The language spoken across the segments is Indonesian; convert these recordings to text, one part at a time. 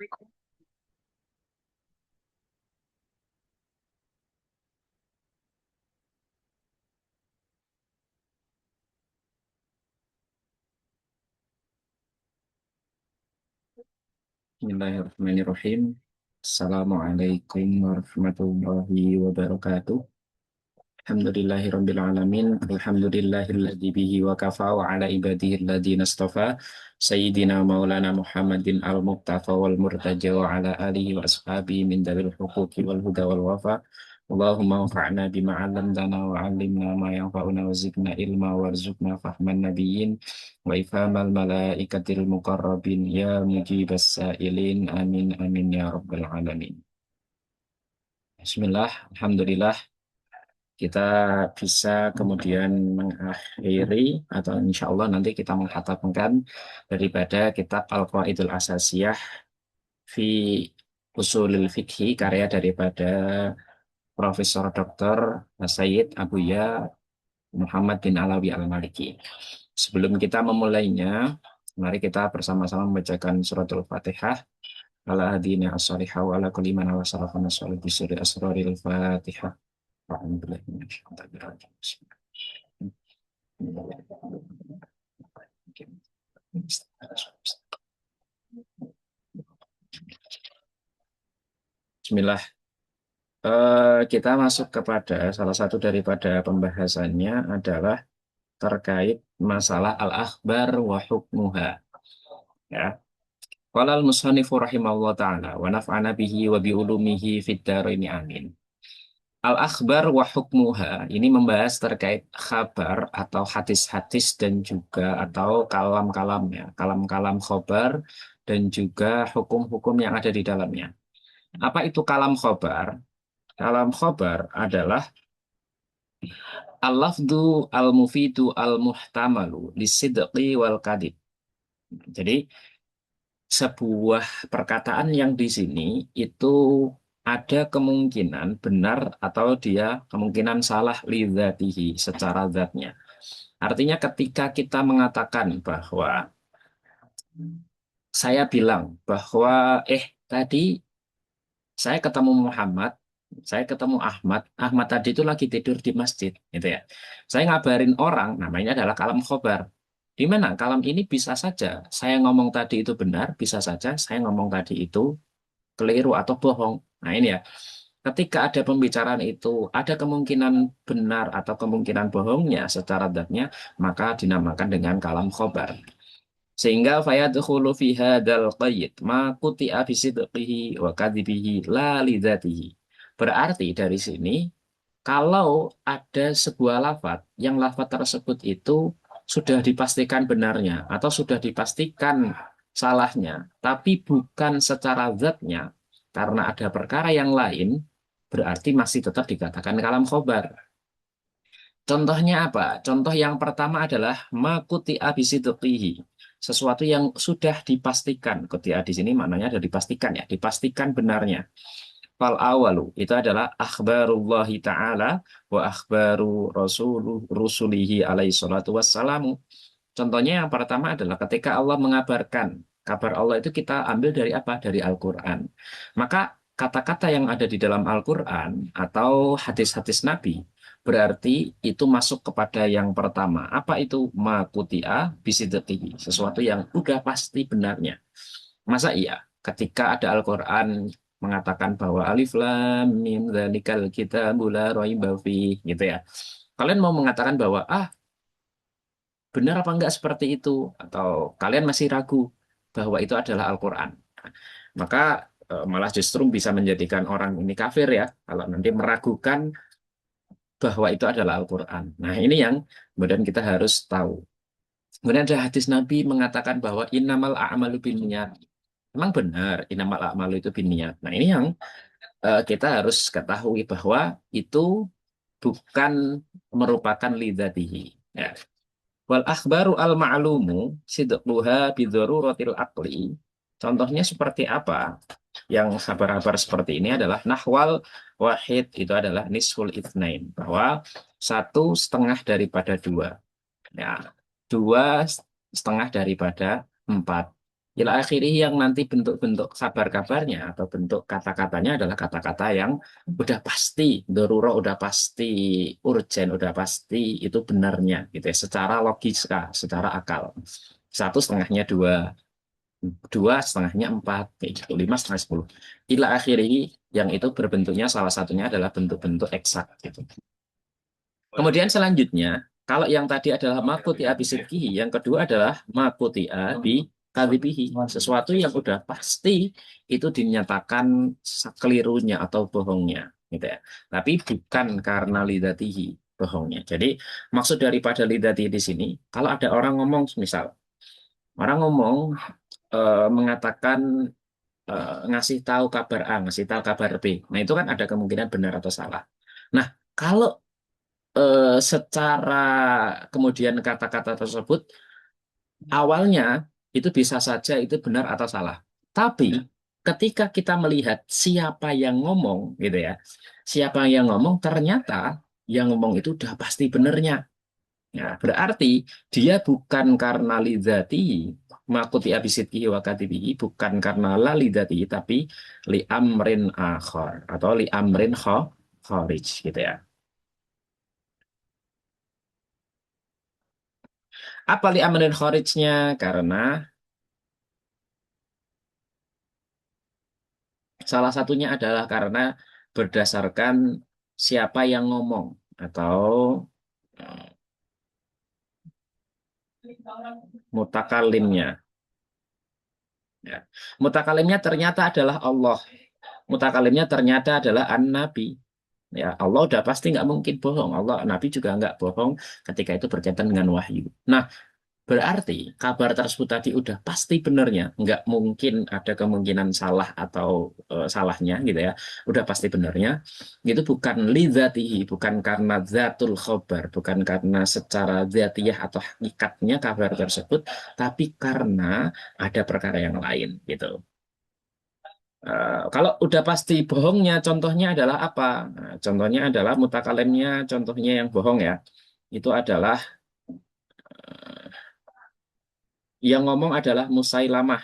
Bismillahirrahmanirrahim. Assalamualaikum warahmatullahi wabarakatuh. Alhamdulillahirrabbilalamin. Alhamdulillahilladzi bihi wa kafa wa ala ibadihi alladzi nastafa. Sayyidina maulana Muhammadin al-Muqtafa wal murtaja wa ala alihi wa ashabihi min dalil huquqi wal huda wal wafa. Allahumma anfa'na bima 'allamtana wa 'allimna ma yanfa'una wa zidna ilma warzuqna fahman nabiyyin wa ifhamal malaikatil muqarrabin ya mujibas sa'ilin amin amin ya rabbal alamin. Bismillah, alhamdulillah kita bisa kemudian mengakhiri atau insya Allah nanti kita menghatamkan daripada kitab Al-Qawaidul Asasiyah fi Usulil Fikhi karya daripada Profesor Dr. Sayyid Abuya Muhammad bin Alawi Al-Maliki. Sebelum kita memulainya, mari kita bersama-sama membacakan suratul Fatihah ala hadina as-salihah wa ala kulli man wa sarafana sholih bisuri asraril Fatihah. Alhamdulillah. Bismillah. Kita masuk kepada salah satu daripada pembahasannya adalah terkait masalah al-akhbar wa hukmuha. Ya. Qala al-musannifu rahimahullah ta'ala wa naf'ana bihi wa bi ulumihi fid dharaini amin. Al-akhbar wa hukmuha ini membahas terkait kabar atau hadis-hadis dan juga atau kalam-kalamnya, kalam-kalam khobar dan juga hukum-hukum yang ada di dalamnya. Apa itu kalam khobar? Kalam khobar adalah al-lafdu al-mufidu al-muhtamalu lisidqi wal kadib. Jadi sebuah perkataan yang di sini itu ada kemungkinan benar atau dia kemungkinan salah lidzatihi secara zatnya. Artinya ketika kita mengatakan bahwa saya bilang bahwa tadi saya ketemu Muhammad, saya ketemu Ahmad, Ahmad tadi itu lagi tidur di masjid, gitu ya. Saya ngabarin orang, namanya adalah kalam khobar. Di mana kalam ini bisa saja saya ngomong tadi itu benar, bisa saja saya ngomong tadi itu keliru atau bohong. Nah ini ya, ketika ada pembicaraan itu ada kemungkinan benar atau kemungkinan bohongnya secara zatnya, maka dinamakan dengan kalam khobar. Sehingga fayadkhulu fi hadzal qayyid ma quti'a bi sidqihi wa kadzibihi la lidzatihi. Berarti dari sini kalau ada sebuah lafaz yang lafaz tersebut itu sudah dipastikan benarnya atau sudah dipastikan salahnya, tapi bukan secara zatnya karena ada perkara yang lain, berarti masih tetap dikatakan kalam khobar. Contohnya apa? Contoh yang pertama adalah makuti abisitukihi. Sesuatu yang sudah dipastikan. Kutia di sini maknanya ada dipastikan ya, dipastikan benarnya. Fal awalu itu adalah akhbarullahi ta'ala wa akhbaru rusulihi alaihi salatu wassalamu. Contohnya yang pertama adalah ketika Allah mengabarkan. Kabar Allah itu kita ambil dari apa? Dari Al-Quran. Maka kata-kata yang ada di dalam Al-Quran atau hadis-hadis Nabi berarti itu masuk kepada yang pertama. Apa itu? Makutia bisidatihi. Sesuatu yang udah pasti benarnya. Masa iya? Ketika ada Al-Quran mengatakan bahwa alif lam mim dzalikal kitabul la raiba fiih gitu ya. Kalian mau mengatakan bahwa benar apa enggak seperti itu atau kalian masih ragu bahwa itu adalah Al-Quran. Maka malah justru bisa menjadikan orang ini kafir ya kalau nanti meragukan bahwa itu adalah Al-Quran. Nah, ini yang kemudian kita harus tahu. Kemudian ada hadis Nabi mengatakan bahwa innamal a'malu binniyat. Memang benar innamal a'malu itu binniyat. Nah, ini yang kita harus ketahui bahwa itu bukan merupakan lidzatihi. Ya. Wal akhbaru al ma'lumu sidquha bidzaruratil aqli. Contohnya seperti apa? Yang kabar-kabar seperti ini adalah nahwal wahid itu adalah nisful itsnain bahwa satu setengah daripada dua. Ya, dua setengah daripada empat. Ila akhirih yang nanti bentuk-bentuk kabar kabarnya atau bentuk kata-katanya adalah kata-kata yang udah pasti, darurat udah pasti, urgen udah pasti itu benarnya gitu ya, secara logika, secara akal. Satu setengahnya dua, dua setengahnya empat, kayak gitu, lima setengah sepuluh. Ila akhirih yang itu berbentuknya salah satunya adalah bentuk-bentuk eksak gitu. Kemudian selanjutnya, kalau yang tadi adalah makuti bisidqihi, yang kedua adalah makuti bi kadibihi. Sesuatu yang udah pasti itu dinyatakan kelirunya atau bohongnya, gitu ya. Tapi bukan karena lidatihi bohongnya. Jadi maksud daripada lidati di sini, kalau ada orang ngomong, misal orang ngomong mengatakan ngasih tahu kabar A, ngasih tahu kabar B. Nah itu kan ada kemungkinan benar atau salah. Nah kalau secara kemudian kata-kata tersebut awalnya itu bisa saja itu benar atau salah. Tapi ketika kita melihat siapa yang ngomong gitu ya, siapa yang ngomong ternyata yang ngomong itu udah pasti benernya. Ya, berarti dia bukan karena lidzati makuti abisiti wa katibihi, bukan karena la lidzati tapi li amrin akhar atau li amrin kharij gitu ya. Apa li amrin kharijnya? Karena salah satunya adalah karena berdasarkan siapa yang ngomong atau eh, mutakalimnya. Ya. Mutakalimnya ternyata adalah Allah. Mutakalimnya ternyata adalah an-nabi. Ya, Allah udah pasti nggak mungkin bohong. Allah, Nabi juga nggak bohong ketika itu berkaitan dengan wahyu. Nah, berarti kabar tersebut tadi udah pasti benernya, nggak mungkin ada kemungkinan salah atau salahnya gitu ya. Udah pasti benernya. Itu bukan lidzatihi, bukan karena zatul khobar, bukan karena secara zatiyah atau hakikatnya kabar tersebut, tapi karena ada perkara yang lain gitu. Kalau udah pasti bohongnya, contohnya adalah apa? Nah, contohnya adalah mutakalemnya, contohnya yang bohong ya. Itu adalah yang ngomong adalah Musailamah.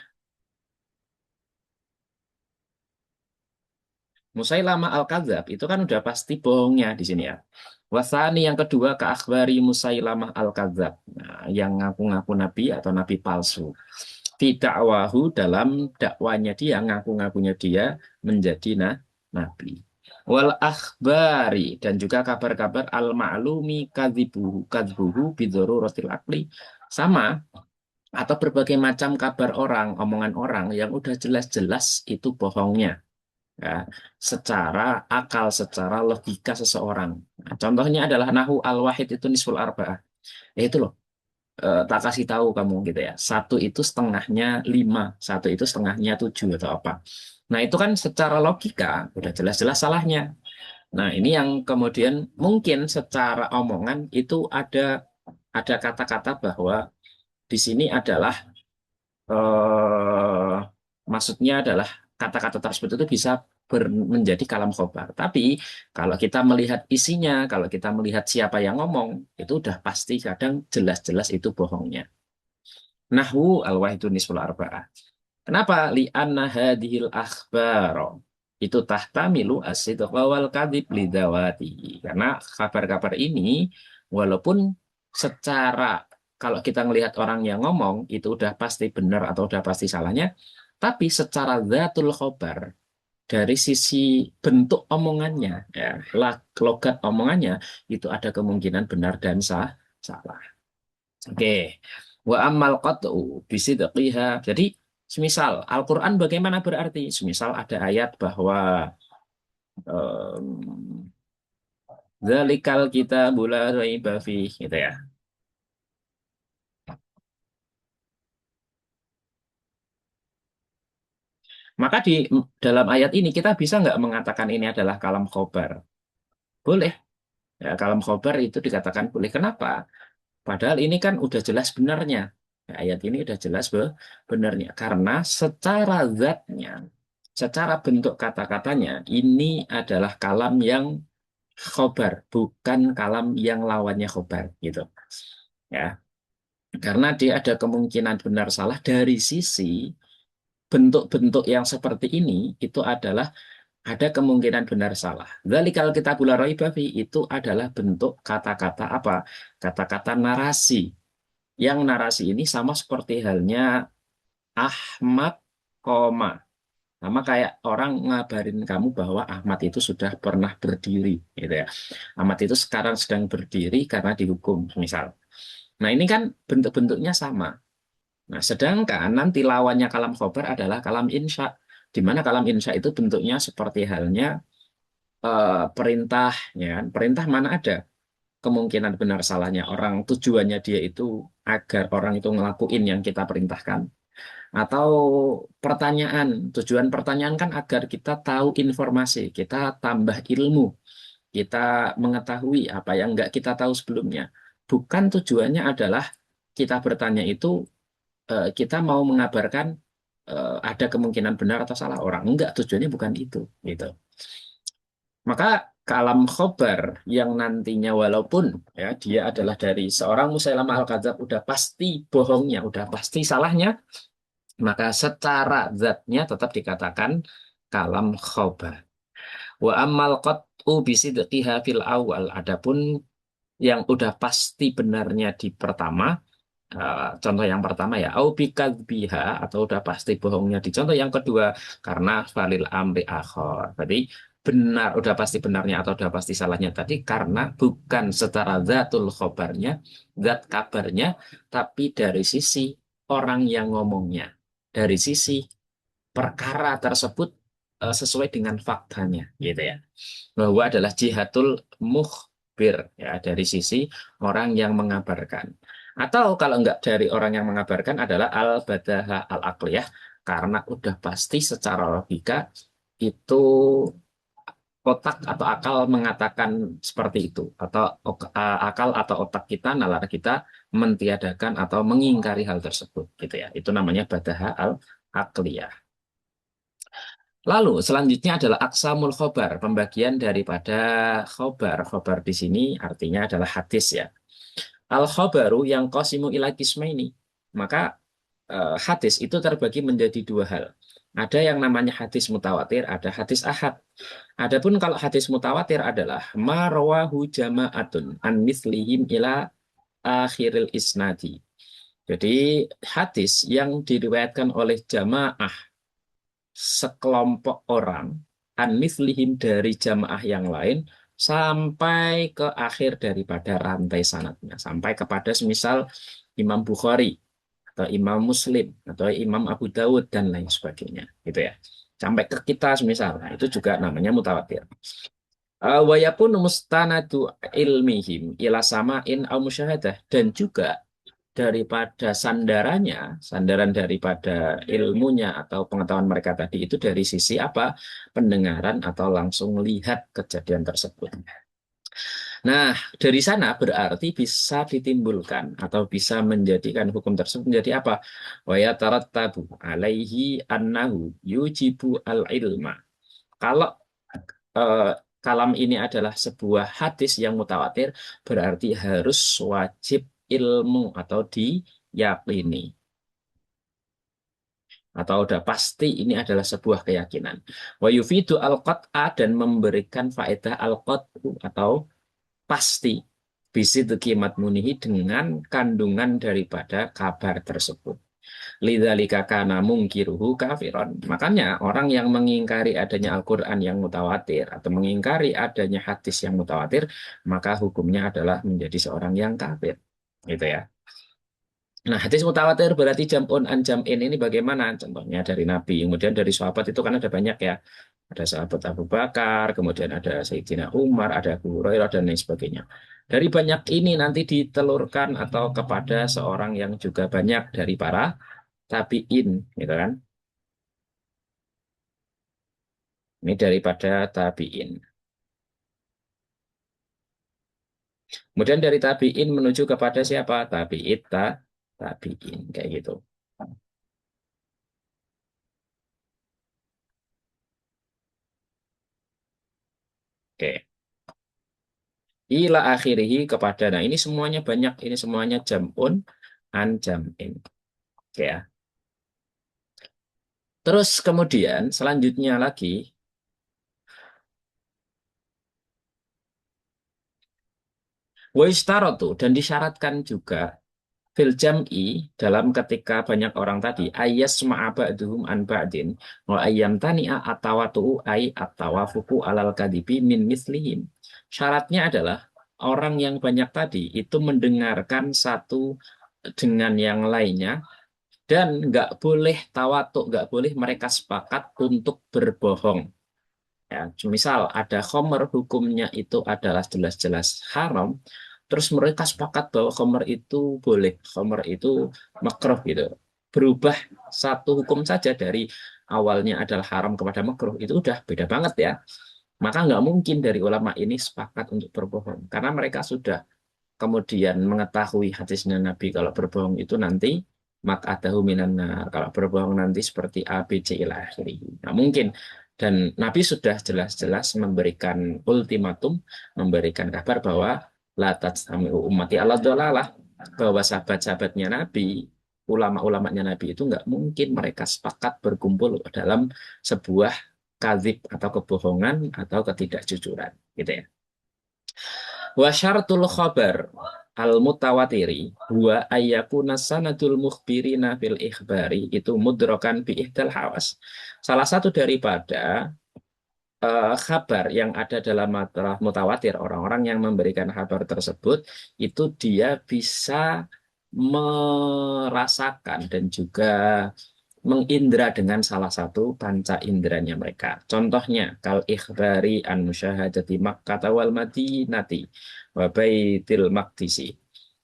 Musailamah al-Kadzab itu kan udah pasti bohongnya di sini ya. Wasani yang kedua ke akhbari Musailamah al-Kadzab. Nah, yang ngaku-ngaku nabi atau nabi palsu. Tidak wahu dalam dakwanya dia, ngaku-ngakunya dia menjadi nabi. Wal akhbari dan juga kabar-kabar al-ma'lumi kadzibuhu kadzbuhu bidharuratil akli. Sama atau berbagai macam kabar orang, omongan orang yang udah jelas-jelas itu bohongnya ya, secara akal, secara logika seseorang. Nah, contohnya adalah nahu al-wahid itu nisful arba'ah. Ya itu loh, tak kasih tahu kamu gitu ya. Satu itu setengahnya lima, satu itu setengahnya tujuh atau apa. Nah itu kan secara logika udah jelas-jelas salahnya. Nah ini yang kemudian mungkin secara omongan itu ada kata-kata bahwa di sini adalah eh, maksudnya adalah kata-kata tersebut itu bisa menjadi kalam khobar. Tapi kalau kita melihat isinya, kalau kita melihat siapa yang ngomong, itu udah pasti kadang jelas-jelas itu bohongnya. Nahwu al-wahidun nisful arba'ah. Kenapa? Li'anna hadhil akhbaro. Itu tahtamilu as-sidqa wal kadhib lidawati. Karena kabar-kabar ini, walaupun secara kalau kita melihat orang yang ngomong, itu udah pasti benar atau udah pasti salahnya, tapi secara zatul khobar, dari sisi bentuk omongannya, ya, logat omongannya, itu ada kemungkinan benar dan salah. Oke. Wa amal qat'u bisidqiha. Jadi, semisal Al-Qur'an bagaimana berarti? Semisal ada ayat bahwa em, Zalikal kitabu la raiba fih gitu ya. Maka di dalam ayat ini kita bisa nggak mengatakan ini adalah kalam khobar? Boleh. Ya, kalam khobar itu dikatakan boleh. Kenapa? Padahal ini kan udah jelas benarnya. Ya, ayat ini udah jelas benarnya. Karena secara zatnya, secara bentuk kata-katanya, ini adalah kalam yang khobar, bukan kalam yang lawannya khobar, gitu. Ya, karena dia ada kemungkinan benar salah dari sisi bentuk-bentuk yang seperti ini itu adalah ada kemungkinan benar salah. Dzalikal kitabul la raiba fi itu adalah bentuk kata-kata apa? Kata-kata narasi. Yang narasi ini sama seperti halnya Ahmad, koma. Sama kayak orang ngabarin kamu bahwa Ahmad itu sudah pernah berdiri, gitu ya. Ahmad itu sekarang sedang berdiri karena dihukum, misal. Nah, ini kan bentuk-bentuknya sama. Nah, sedangkan nanti lawannya kalam khobar adalah kalam insya, di mana kalam insya itu bentuknya seperti halnya perintah, ya kan? Perintah mana ada kemungkinan benar salahnya orang, tujuannya dia itu agar orang itu ngelakuin yang kita perintahkan. Atau pertanyaan, tujuan pertanyaan kan agar kita tahu informasi, kita tambah ilmu, kita mengetahui apa yang nggak kita tahu sebelumnya. Bukan tujuannya adalah kita bertanya itu kita mau mengabarkan ada kemungkinan benar atau salah orang. Enggak, tujuannya bukan itu, gitu. Maka kalam khobar yang nantinya walaupun ya dia adalah dari seorang Musailamah al-Kadzab udah pasti bohongnya, udah pasti salahnya, maka secara zatnya tetap dikatakan kalam khobar. Wa ammal qat'u bisidqiha fil awal. Adapun yang udah pasti benarnya di pertama, contoh yang pertama ya, au bikadzbiha atau udah pasti bohongnya di contoh yang kedua karena valil amri akhor. Berarti benar udah pasti benarnya atau udah pasti salahnya tadi karena bukan secara zatul khobarnya, zat kabarnya, tapi dari sisi orang yang ngomongnya, dari sisi perkara tersebut sesuai dengan faktanya, gitu ya. Bahwa adalah jihatul mukhbir, ya, dari sisi orang yang mengabarkan. Atau kalau enggak dari orang yang mengabarkan adalah al-badaha al-aqliyah, karena udah pasti secara logika itu otak atau akal mengatakan seperti itu, atau akal atau otak kita, nalar kita mentiadakan atau mengingkari hal tersebut, gitu ya. Itu namanya badaha al-aqliyah. Lalu selanjutnya adalah aksamul khobar, pembagian daripada khobar. Khobar di sini artinya adalah hadis ya. Al khobaru yang qasimu ila qismaini. Maka hadis itu terbagi menjadi dua hal. Ada yang namanya hadis mutawatir, ada hadis ahad. Adapun kalau hadis mutawatir adalah ma rawahu jama'atun an mithlihim ila akhiril isnadi. Jadi hadis yang diriwayatkan oleh jamaah sekelompok orang an mislihim dari jamaah yang lain sampai ke akhir daripada rantai sanadnya sampai kepada semisal Imam Bukhari atau Imam Muslim atau Imam Abu Dawud dan lain sebagainya gitu ya sampai ke kita semisal nah, itu juga namanya mutawatir. Wayapun mustanadu ilmihim ila samain au musyahadah dan juga daripada sandarannya, sandaran daripada ilmunya atau pengetahuan mereka tadi itu dari sisi apa? Pendengaran atau langsung lihat kejadian tersebut. Nah, dari sana berarti bisa ditimbulkan atau bisa menjadikan hukum tersebut menjadi apa? Wa yatarattabu alaihi annahu yujibu al-ilma. Kalau eh, kalam ini adalah sebuah hadis yang mutawatir, berarti harus wajib ilmu atau diyakini. Atau udah pasti ini adalah sebuah keyakinan. Wa yufidu al-qat'a dan memberikan faedah al-qat'u atau pasti. Bisidqi matmunihi dengan kandungan daripada kabar tersebut. Lidzalika kana mungkiruhu kafiron. Makanya orang yang mengingkari adanya Al-Qur'an yang mutawatir atau mengingkari adanya hadis yang mutawatir, maka hukumnya adalah menjadi seorang yang kafir. Gitu ya. Nah, hadis mutawatir berarti jam'un an jam'in ini bagaimana? Contohnya dari Nabi, kemudian dari sahabat itu kan ada banyak ya. Ada sahabat Abu Bakar, kemudian ada Sayyidina Umar, ada Abu Hurairah dan lain sebagainya. Dari banyak ini nanti ditelurkan atau kepada seorang yang juga banyak dari para tabiin, gitu kan? Ini daripada tabiin. Kemudian dari tabiin menuju kepada siapa? Tabiit tabiin kayak gitu. Oke. Ila akhirihi kepada. Nah, ini semuanya banyak, ini semuanya jam'un an jam'in. Oke ya. Terus kemudian selanjutnya lagi, tuh dan disyaratkan juga fil jam'i dalam ketika banyak orang tadi ayas ma'abaduhum an ba'din wa ayyam tani'a atawatu ai atawafuku alal kadibi min mislihim. Syaratnya adalah orang yang banyak tadi itu mendengarkan satu dengan yang lainnya dan nggak boleh tawatuk, nggak boleh mereka sepakat untuk berbohong. Ya, misal ada khomer hukumnya itu adalah jelas-jelas haram, terus mereka sepakat bahwa khomer itu boleh, khomer itu makruh gitu. Berubah satu hukum saja dari awalnya adalah haram kepada makruh itu udah beda banget ya. Maka nggak mungkin dari ulama ini sepakat untuk berbohong karena mereka sudah kemudian mengetahui hadisnya Nabi kalau berbohong itu nanti mak adahu minan nar. Kalau berbohong nanti seperti A, B, C, ila akhirih. Nah, mungkin. Dan Nabi sudah jelas-jelas memberikan ultimatum, memberikan kabar bahwa la tajtami'u ummati ala dhalalah, bahwa sahabat-sahabatnya Nabi, ulama-ulamanya Nabi itu nggak mungkin mereka sepakat berkumpul dalam sebuah kadzib atau kebohongan atau ketidakjujuran, gitu ya. Wa syartul khabar al mutawatiri huwa ayyakuna sanadul mukhbirina fil ikhbari itu mudrokan bi ihdal hawas. Salah satu daripada kabar yang ada dalam masalah mutawatir, orang-orang yang memberikan kabar tersebut itu dia bisa merasakan dan juga mengindra dengan salah satu panca inderanya mereka. Contohnya, kal ikhbari an musyahadati Makkah wal Madinati wa Baitil Maqdisi.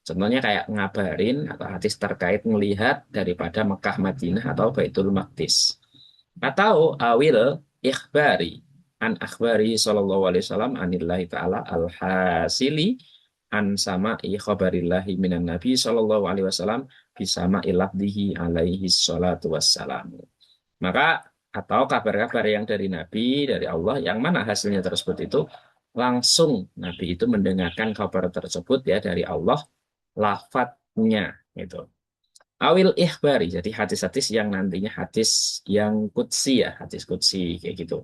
Contohnya kayak ngabarin atau hadis terkait melihat daripada Mekah Madinah atau Baitul Maqdis. Atau awil ikhbari an akhbari sallallahu alaihi wasallam anillahi ta'ala al-hasili an sama'i khabarillahi minan nabi sallallahu alaihi wasallam bisama ilabdihi alaihi salatu wassalam. Maka atau kabar-kabar yang dari Nabi, dari Allah, yang mana hasilnya tersebut itu langsung Nabi itu mendengarkan kabar tersebut ya dari Allah, lafadznya itu. Awil ikhbari, jadi hadis-hadis yang nantinya hadis yang kutsi ya, hadis kutsi kayak gitu.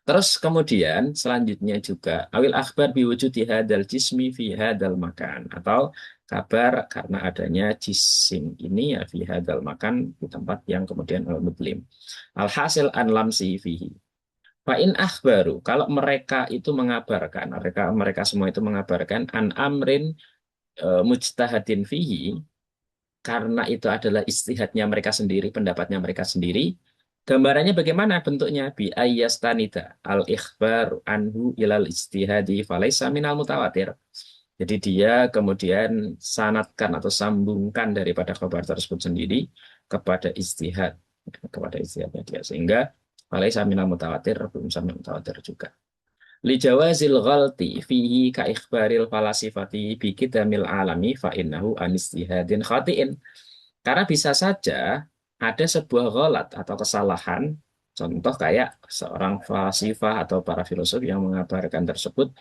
Terus kemudian selanjutnya juga awil akhbar biwujudi hadal jismi fi hadal makan atau kabar karena adanya jisim ini ya fi hadal makan di tempat yang kemudian al-mudlim. Alhasil an lamsi fihi. Fa'in akhbaru, kalau mereka itu mengabarkan, mereka mereka semua itu mengabarkan an amrin mujtahadin fihi, karena itu adalah istihadnya mereka sendiri, pendapatnya mereka sendiri. Gambarannya bagaimana bentuknya? Bi ayyastanida al-ikhbar anhu ilal istihadi falaisa minal mutawatir. Jadi dia kemudian sanatkan atau sambungkan daripada kabar tersebut sendiri kepada istihad, kepada istihadnya dia. Sehingga falaisa minal mutawatir, belum sampai mutawatir juga. Li jawazil ghalti fihi ka ikhbaril falasifati bi kidamil alami fa innahu anistihadin khatiin. Karena bisa saja ada sebuah ghalat atau kesalahan, contoh kayak seorang falasifah atau para filosof yang mengabarkan tersebut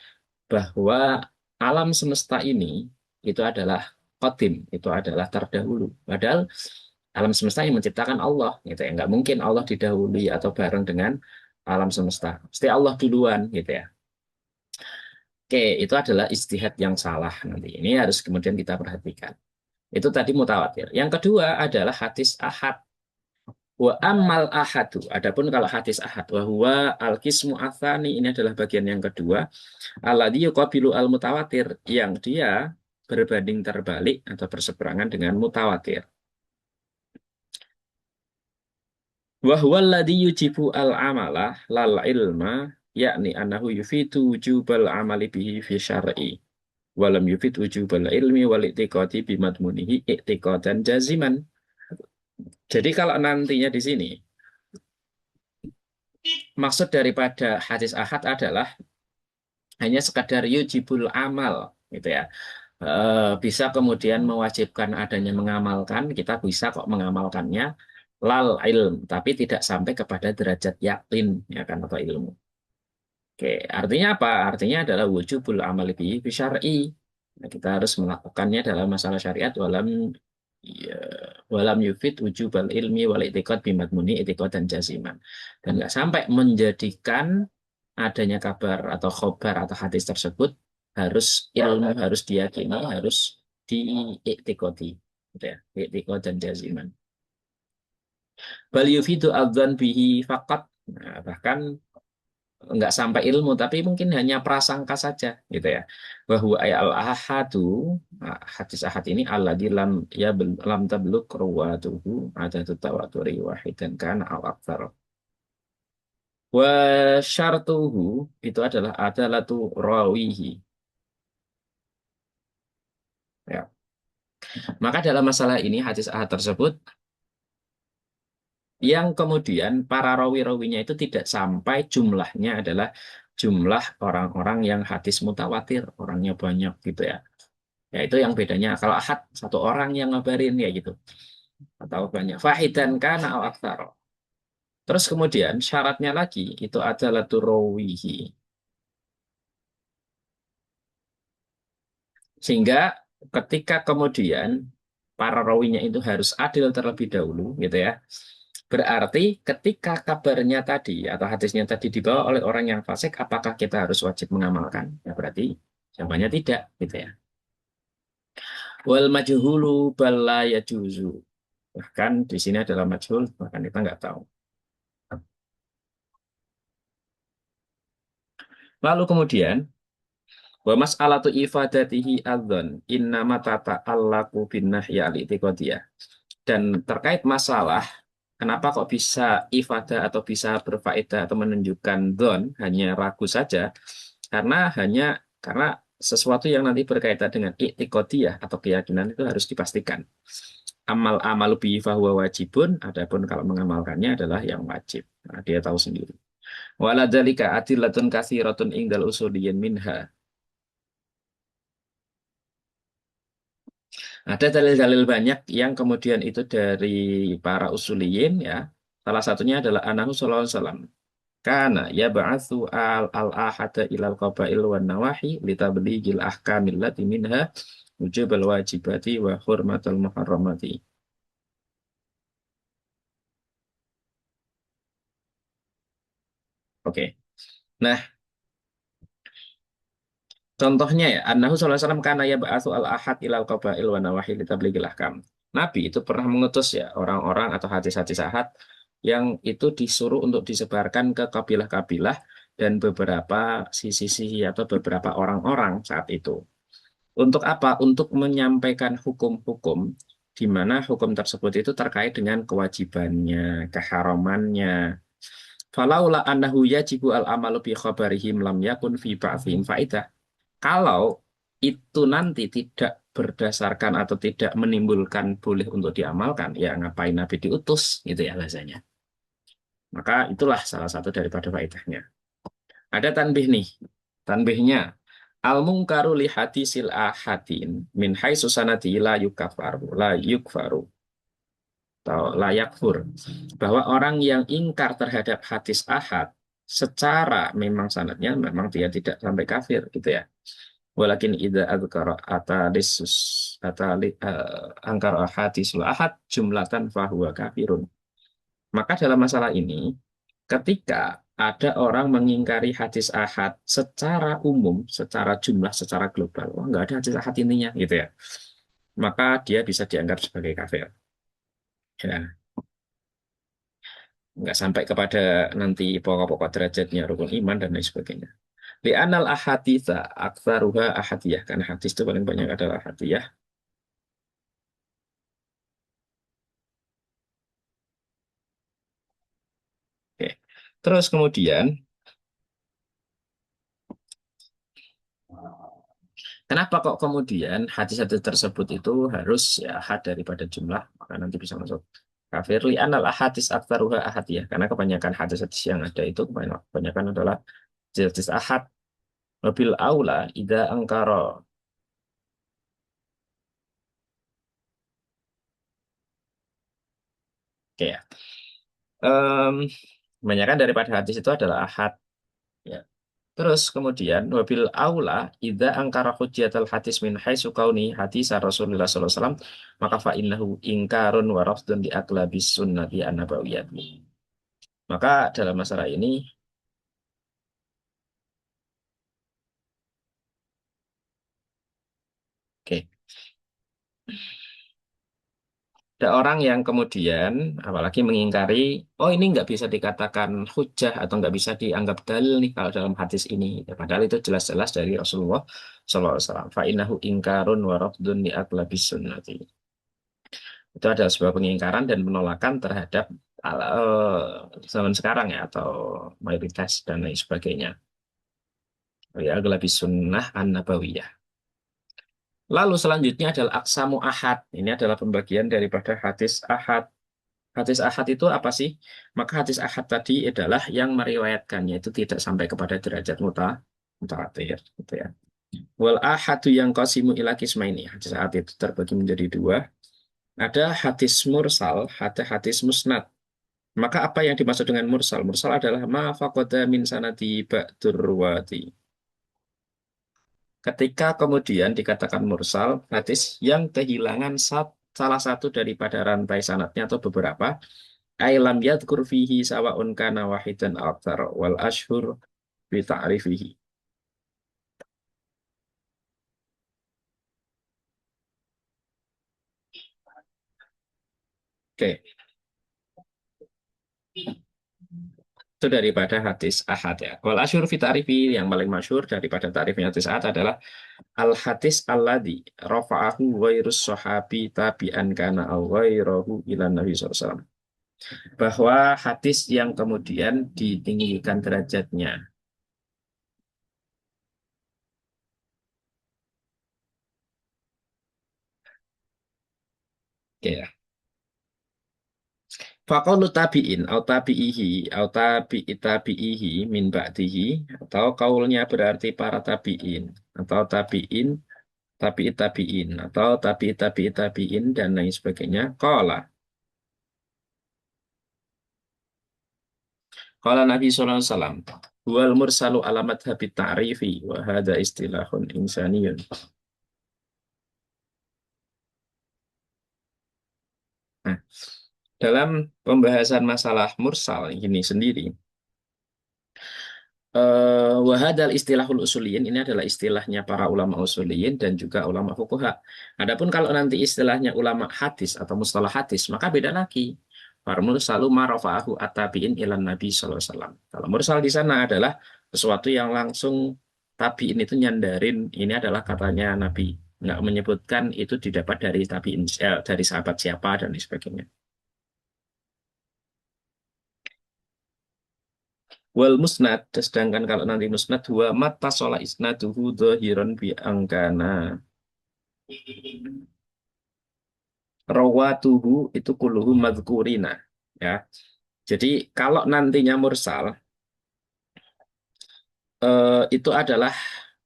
bahwa alam semesta ini itu adalah qadim, itu adalah terdahulu. Padahal alam semesta yang menciptakan Allah, gitu ya. Nggak mungkin Allah didahului atau bareng dengan alam semesta. Pasti Allah duluan, gitu ya. Oke, itu adalah istihad yang salah nanti. Ini harus kemudian kita perhatikan. Itu tadi mutawatir. Yang kedua adalah hadis ahad. Wa ammal ahadu. Adapun kalau hadis ahad, wa huwa al-qismu atsani, ini adalah bagian yang kedua. Alladzi yuqabilu al-mutawatir, yang dia berbanding terbalik atau berseberangan dengan mutawatir. Wa huwa alladzi yujibu al-amala lal ilma, yakni annahu yufitu wujubal amali bihi fi syar'i. Walam yufid wujubal ilmi wal i'tiqadi bimadmunihi i'tiqadan jaziman. Jadi kalau nantinya di sini maksud daripada hadis ahad adalah hanya sekadar yujibul amal gitu ya. Bisa kemudian mewajibkan adanya mengamalkan, kita bisa kok mengamalkannya lal ilm, tapi tidak sampai kepada derajat yakin ya kan atau ilmu. Oke, artinya apa? Artinya adalah wujubul amali bihi fi syar'i. Nah, kita harus melakukannya dalam masalah syariat walam Iya, walam yufid ujubal ilmi wal i'tiqad bimadmuni i'tiqad dan jaziman. Dan nggak sampai menjadikan adanya kabar atau khobar atau hadis tersebut harus ilmu, harus diyakini, harus diiktikoti. Gitu ya, i'tiqad dan jaziman. Bal yufidu adzan bihi fakat. Nah, bahkan nggak sampai ilmu, tapi mungkin hanya prasangka saja, gitu ya. Bahwa al ahadu, hadis ahad ini alladzi lam ya lam tabluk ruwatuhu ada tutawaturi wahidan kana al aktsar. Wa syartuhu itu adalah adalatu rawihi. Ya. Maka dalam masalah ini hadis ahad tersebut yang kemudian para rawi-rawinya itu tidak sampai jumlahnya adalah jumlah orang-orang yang hadis mutawatir, orangnya banyak gitu ya. Ya itu yang bedanya. Kalau ahad satu orang yang ngabarin ya gitu. Atau banyak. Fahidan kana al aktsar. Terus kemudian syaratnya lagi itu adalah turawihi. Sehingga ketika kemudian para rawinya itu harus adil terlebih dahulu gitu ya. Berarti ketika kabarnya tadi atau hadisnya tadi dibawa oleh orang yang fasik, apakah kita harus wajib mengamalkan? Ya berarti jawabannya tidak gitu ya. Wal majhulu bala yajuzu. Bahkan di sini adalah majhul, bahkan kita nggak tahu. Lalu kemudian, wa mas'alatu ifadatihi adzan innama tata'allaqu bin nahyi al-i'tiqadiyah. Dan terkait masalah kenapa kok bisa ifadah atau bisa berfaedah atau menunjukkan dzon hanya ragu saja, karena sesuatu yang nanti berkaitan dengan i'tiqadiyah atau keyakinan itu harus dipastikan. Amal bi fahuwa wajibun, adapun kalau mengamalkannya adalah yang wajib. Nah, dia tahu sendiri. Waladzalika adillatun katsiratun ingdal usuliyin minha. Ada dalil-dalil banyak yang kemudian itu dari para usuliyin ya. Salah satunya adalah Anahu Sallallahu Alaihi Wasallam. Karena ya ba'atsu al ahada ilal qabail wan nawahi litabligil ahkamil lati minha wujubal wajibati wa hurmatul muharramati. Oke. Nah, contohnya ya, Annahu sallallahu alaihi wasallam kana yab'atsu al-ahad ilal qabail wa nawahi litabligil ahkam. Nabi itu pernah mengutus ya orang-orang atau hadis-hadis ahad yang itu disuruh untuk disebarkan ke kabilah-kabilah dan beberapa sisi-sisi atau beberapa orang-orang saat itu. Untuk apa? Untuk menyampaikan hukum-hukum di mana hukum tersebut itu terkait dengan kewajibannya, keharamannya. Falaula annahu yajibu al-amalu bi khabarihim lam yakun fi ba'dhin faidah. Kalau itu nanti tidak berdasarkan atau tidak menimbulkan boleh untuk diamalkan, ya ngapain Nabi diutus, gitu ya bahasanya. Maka itulah salah satu daripada faedahnya. Ada tanbih nih. Tanbihnya, al-mungkaru li hadisil ahadin min haitsu sanadi la yukfaru, la yukfaru, atau layak fur. Bahwa orang yang ingkar terhadap hadis ahad, secara memang sanadnya memang dia tidak sampai kafir, gitu ya. Walakin idza adzkara atalisus angkara hadisul ahad jumlatan fahuwa kafirun. Maka dalam masalah ini, ketika ada orang mengingkari hadis ahad secara umum, secara jumlah, secara global, wah nggak ada hadis ahad intinya, gitu ya. Maka dia bisa dianggap sebagai kafir. Ya, nggak sampai kepada nanti pokok-pokok derajatnya rukun iman dan lain sebagainya. Li'anal ahaditha aktsaruha ahadiyah. Karena hadis itu paling banyak adalah ahadiyah. Oke. Terus kemudian, kenapa kok kemudian hadis-hadis tersebut itu harus ya ahad daripada jumlah, maka nanti bisa masuk kafir. Li'anal ahadis aktsaruha ahadiyah. Karena kebanyakan hadis-hadis yang ada itu kebanyakan adalah hadis ahad. Mobil aula ida angkara. Oke ya. Kebanyakan daripada hadis itu adalah ahad. Ya. Terus kemudian wabil aula idza angkara hujjatal hadis min haitsu kauni hadis Rasulullah sallallahu alaihi wasallam maka fa innahu ingkarun wa rafdun li aqlabis sunnati an-nabawiyyah. Maka dalam masalah ini, oke, ada orang yang kemudian apalagi mengingkari, oh ini nggak bisa dikatakan hujah atau nggak bisa dianggap dalil nih kalau dalam hadis ini. Ya, padahal itu jelas-jelas dari Rasulullah sallallahu alaihi wasallam. Fa innahu ingkarun wa rafdun li aqlabis sunnati. Itu adalah sebuah pengingkaran dan penolakan terhadap zaman sekarang ya atau mayoritas dan lain sebagainya. Ya, lebih sunnah an-nabawiyah. Lalu selanjutnya adalah aksamu ahad. Ini adalah pembagian daripada hadis ahad. Hadis ahad itu apa sih? Maka hadis ahad tadi adalah yang meriwayatkannya itu tidak sampai kepada derajat mutawatir, gitu ya. Wal ahadu yang qasimu ila ini. Hadis ahad itu terbagi menjadi dua. Ada hadis mursal, ada hadis musnad. Maka apa yang dimaksud dengan mursal? Mursal adalah ma faqada min sanadi ba'dur ruwati. Ketika kemudian dikatakan mursal, hadis yang kehilangan salah satu daripada rantai sanatnya atau beberapa, ailam yadkur fihi sawa'un kana wahidan aktsar wal ashhur bi ta'rifihi. Oke, itu daripada hadis ahad ya. Wal ashhur fi ta'rifi yang paling masyhur daripada ta'rifnya hadis ahad adalah al hadis alladzi rafa'ahu ghairus sahabi tabi'an kana aw ghairahu ila nabi sallallahu alaihi wasallam. Bahwa hadis yang kemudian ditinggikan derajatnya. Oke ya. Faqaulu tabi'in au tabi'ihi au tabi'i tabi'ihi min ba'dihi atau kaulnya berarti para tabi'in atau tabi'in tabi'i tabi'in atau tabi'i tabi'i tabi'in dan lain sebagainya. Qala Nabi sallallahu alaihi wasallam wal mursalu alamat habit ta'rifi wa hadza istilahun insaniyun. Nah, dalam pembahasan masalah mursal ini sendiri, wahadal istilahul usuliyin ini adalah istilahnya para ulama usuliyin dan juga ulama fuqaha. Adapun kalau nanti istilahnya ulama hadis atau mustalah hadis, maka beda lagi. Para mursalu marafa'ahu at-tabi'in ilan Nabi sallallahu alaihi wasallam. Kalau mursal di sana adalah sesuatu yang langsung tabi'in itu nyandarin ini adalah katanya Nabi. Nggak menyebutkan itu didapat dari tabi'in, dari sahabat siapa dan lain sebagainya. Wal musnad, sedangkan kalau nanti musnad dua mata sholat isnaduhu dhahiran bi angkana rawatuhu itu kuluhu madhkurina ya. Jadi kalau nantinya mursal itu adalah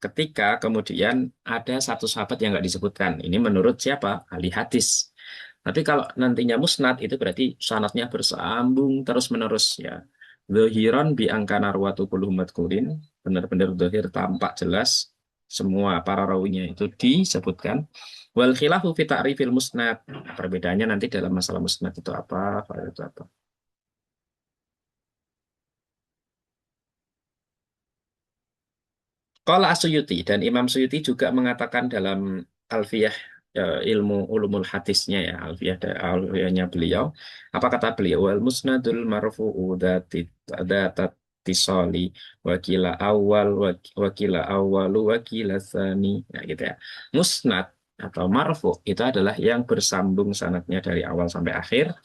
ketika kemudian ada satu sahabat yang nggak disebutkan. Ini menurut siapa? Ahli hadis. Tapi kalau nantinya musnad itu berarti sanadnya bersambung terus menerus ya. Dhahiran bi angkana rawatu kuluhu madhkurin, benar-benar dhahir tampak jelas semua para rawinya itu disebutkan. Wal khilafu fi ta'rifil musnad. Perbedaannya nanti dalam masalah musnad itu apa, fa'il itu apa. Qala Asyuyuti dan Imam Suyuti juga mengatakan dalam Alfiyah ilmu ulumul hadisnya ya, Alfiyahnya beliau. Apa kata beliau? Wal musnadul marfu'u datat tisoli wakila awal wakila awalu wakila tsani ya gitu ya. Musnad atau marfu itu adalah yang bersambung sanadnya dari awal sampai akhir.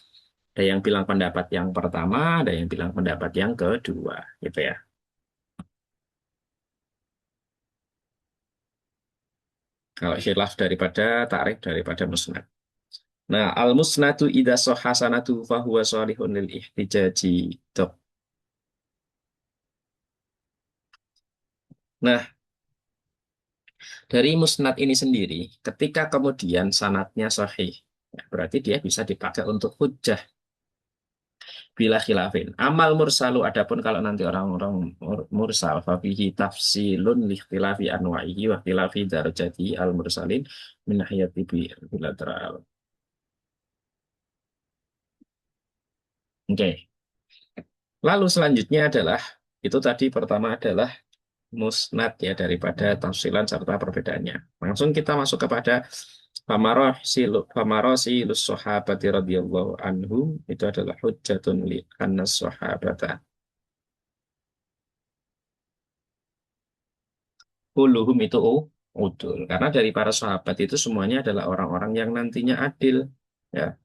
Ada yang bilang pendapat yang pertama, ada yang bilang pendapat yang kedua, gitu ya. Kalau khilaf daripada takrif daripada musnad. Nah, al-musnadu idza sahha sanadu fahuwa shalihun lil ihtijaji. Tuh. Nah, dari musnad ini sendiri, ketika kemudian sanatnya sahih, ya, berarti dia bisa dipakai untuk hujjah. bila khilafin. Amal mursalu adapun kalau nanti orang-orang mursal fafihi tafsilun li ikhtilafi anwa'ihi wa ikhtilafi darajati al mursalin min nahiyati bilateral. Oke. Lalu selanjutnya adalah itu tadi pertama adalah musnad ya daripada tafsilan serta perbedaannya. Langsung kita masuk kepada Famarosilu sahabati radhiyallahu anhum itu adalah hujjatun li anna sahabata kulluhum itu udul. Karena dari para sahabat itu semuanya adalah orang-orang yang nantinya adil. Ya.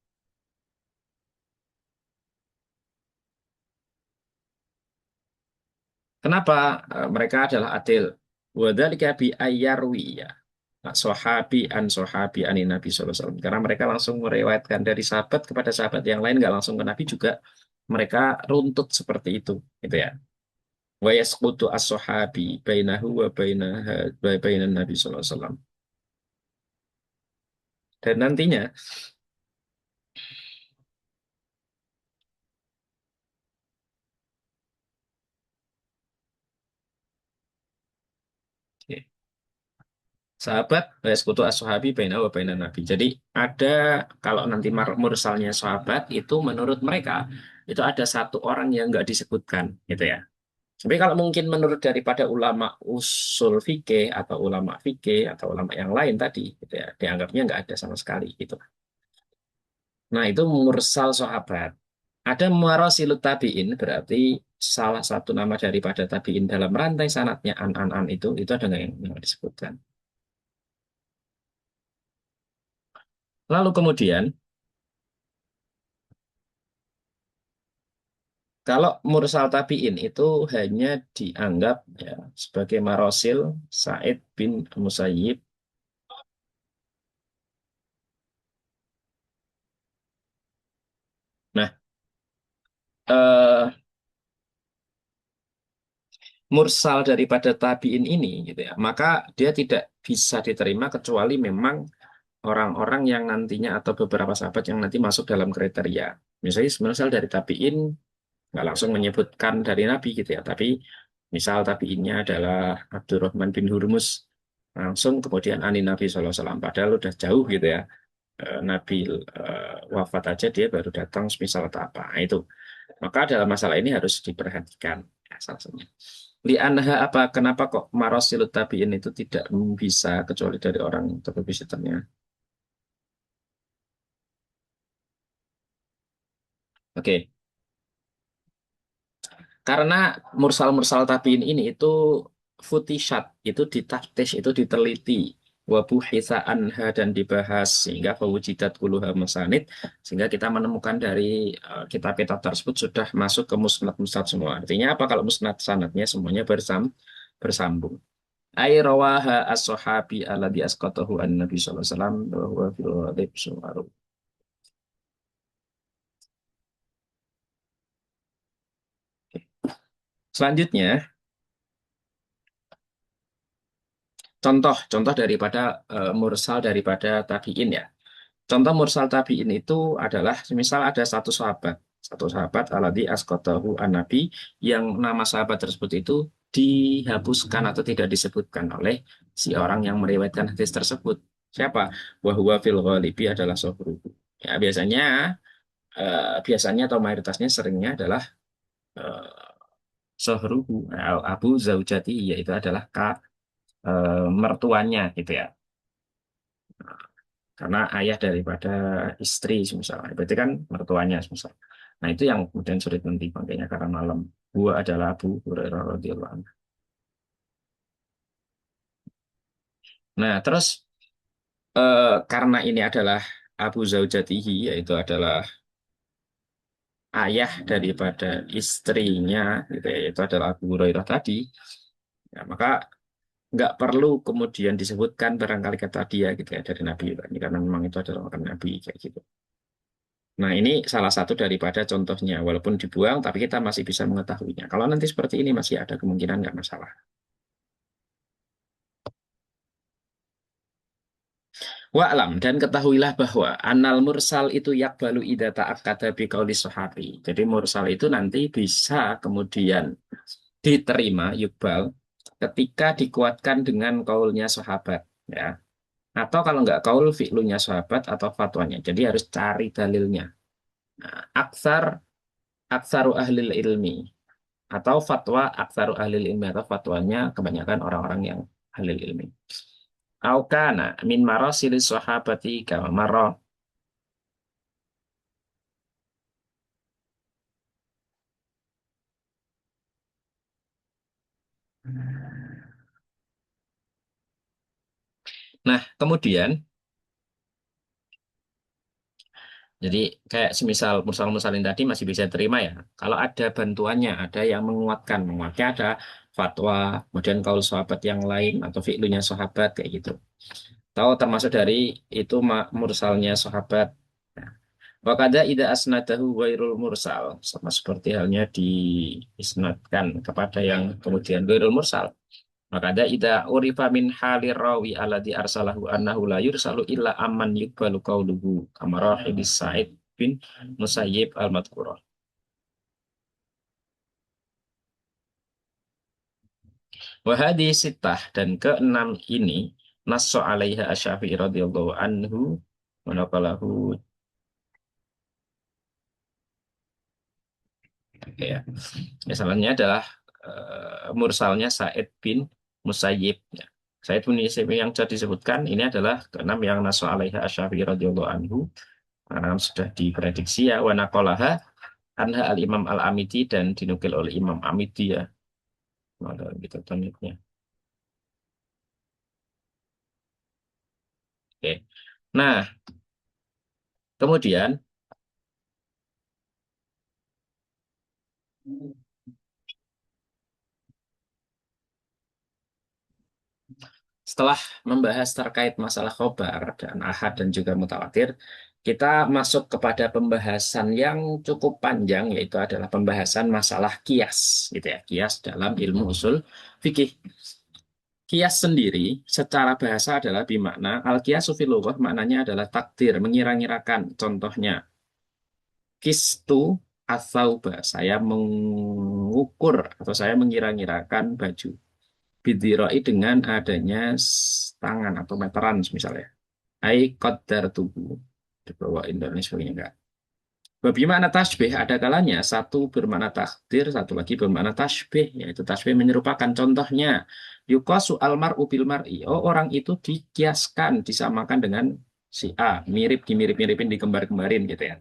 Kenapa mereka adalah adil? Wadzalika bi ayyarwi ya. Sahabi an sahabi ani Nabi sallallahu alaihi wasallam. Karena mereka langsung meriwayatkan dari sahabat kepada sahabat yang lain, nggak langsung ke Nabi juga. Mereka runtut seperti itu, gitu ya. Wa yasqutu as-sahabi bainahu wa bainan Nabi sallallahu alaihi wasallam. Dan nantinya ya, sahabat wa yasqutu as-sahabi bainahu wa bainan Nabi. Jadi ada kalau nanti mursalnya sahabat itu menurut mereka itu ada satu orang yang nggak disebutkan, gitu ya. Tapi kalau mungkin menurut daripada ulama usul fikih atau ulama fikih atau ulama yang lain tadi, gitu ya, dianggapnya nggak ada sama sekali gitu. Nah itu mursal sahabat. Ada muarasilut tabiin berarti salah satu nama daripada tabiin dalam rantai sanatnya an itu ada nggak yang disebutkan. Lalu kemudian kalau mursal tabiin itu hanya dianggap ya, sebagai marosil Said bin Musayyib. Nah, eh, mursal daripada tabiin ini gitu ya, maka dia tidak bisa diterima kecuali memang orang-orang yang nantinya atau beberapa sahabat yang nanti masuk dalam kriteria. Misalnya mursal dari tabiin nggak langsung menyebutkan dari Nabi gitu ya, tapi misal tabiinnya adalah Abdurrahman bin Hurmus langsung kemudian ani Nabi SAW padahal udah jauh gitu ya. Nabi wafat aja dia baru datang misal atau apa. Nah, itu maka dalam masalah ini harus diperhatikan ya, salah satunya. Li'anha apa kenapa kok marosilut tabiin itu tidak bisa kecuali dari orang terpebisiternya. Oke, karena mursal-mursal tabiin ini itu futishat, itu ditaftish, itu diteliti. Wabuhitsa anha dan dibahas sehingga pewujidat kuluha masanid sehingga kita menemukan dari kitab-kitab tersebut sudah masuk ke musnad-musnad semua. Artinya apa kalau musnad sanadnya semuanya bersambung. Ai rawaha as-sahabi alladhi asqatahu an Nabi sallallahu alaihi wasallam wa huwa fil ghalib suwaru. Selanjutnya, contoh daripada mursal daripada tabiin ya. Contoh mursal tabiin itu adalah misal ada satu sahabat alladzi asqatahu an Nabi yang nama sahabat tersebut itu dihapuskan atau tidak disebutkan oleh si orang yang meriwayatkan hadis tersebut. Siapa? Wahwa fil ghalibi adalah sohruhu. Ya, biasanya atau mayoritasnya seringnya adalah eh, sohruhu Abu Zaujati yaitu adalah mertuanya gitu ya. Karena ayah daripada istri misalnya. Berarti kan mertuanya misal. Nah, itu yang kemudian sulit nanti makanya karena malam. Gua adalah Abu Hurairah radhiyallahu anhu. Nah, terus karena ini adalah Abu Zaujatihi yaitu adalah ayah daripada istrinya gitu ya, yaitu adalah Abu Hurairah tadi. Ya, maka nggak perlu kemudian disebutkan barangkali kata dia gitu ya dari Nabi ini karena memang itu adalah orang Nabi kayak gitu. Nah, ini salah satu daripada contohnya. Walaupun dibuang, tapi kita masih bisa mengetahuinya. Kalau nanti seperti ini masih ada kemungkinan nggak masalah. Wa'lam dan ketahuilah bahwa anal mursal itu yakbalu idza ta'akkada bi qauli sahabi. Jadi mursal itu nanti bisa kemudian diterima yukbal ketika dikuatkan dengan kaulnya sahabat ya. Atau kalau nggak kaul fi'lunya sahabat atau fatwanya. Jadi harus cari dalilnya. Nah, aksaru ahlil ilmi atau fatwa aksaru ahlil ilmi atau fatwanya kebanyakan orang-orang yang ahlil ilmi. Aukana min marasilis sahabati kama marah. Nah, kemudian, jadi kayak semisal mursal-mursalin tadi masih bisa terima ya. Kalau ada bantuannya, ada yang menguatkan. Menguatnya ada fatwa, kemudian kaul sahabat yang lain, atau fi'lunya sahabat, kayak gitu. Tahu termasuk dari itu mursalnya sahabat. Nah, wakada ida asnadahu wairul mursal. Sama seperti halnya diisnadkan kepada yang kemudian wairul mursal. Maka ada ida urifa min halir rawi alladhi arsalahu annahu la yursalu illa amman yuqbalu qawluhu kama rahibis Sa'id bin Musayyib al-Madkurah. Wahadi sitah dan keenam ini nasso alaiha asyafi'i radhiyallahu anhu manakalahu ya. Misalnya adalah mursalnya Sa'id bin Musayyib. Ya. Sa'id bin Musayyib yang sudah disebutkan ini adalah keenam yang nasso alaiha asyafi'i radhiyallahu anhu karena sudah diprediksi ya wa naqalaha anha al-Imam al-Amidi dan dinukil oleh Imam Amidi ya. Ada gitu tonitnya. Oke. Nah, kemudian setelah membahas terkait masalah khobar dan ahad dan juga mutawatir, kita masuk kepada pembahasan yang cukup panjang, yaitu adalah pembahasan masalah kias, gitu ya, kias dalam ilmu usul fikih. Kias sendiri secara bahasa adalah bimakna al-kiasu fil lughah maknanya adalah takdir, mengira-ngirakan. Contohnya, kistu athauba, saya mengukur atau saya mengira-ngirakan baju. Bidiroi dengan adanya tangan atau meteran misalnya. Ai qadar tubuh. Dibawain dan lain sebagainya enggak. Bagaimana tasbih? Ada kalanya satu bermakna takdir, satu lagi bermakna tasbih, yaitu tasbih menyerupakan. Contohnya, yuqasu almar'u bil mar'i. Oh, orang itu dikiaskan, disamakan dengan si A, mirip dimirip-miripin, digembar-gembarin gitu ya.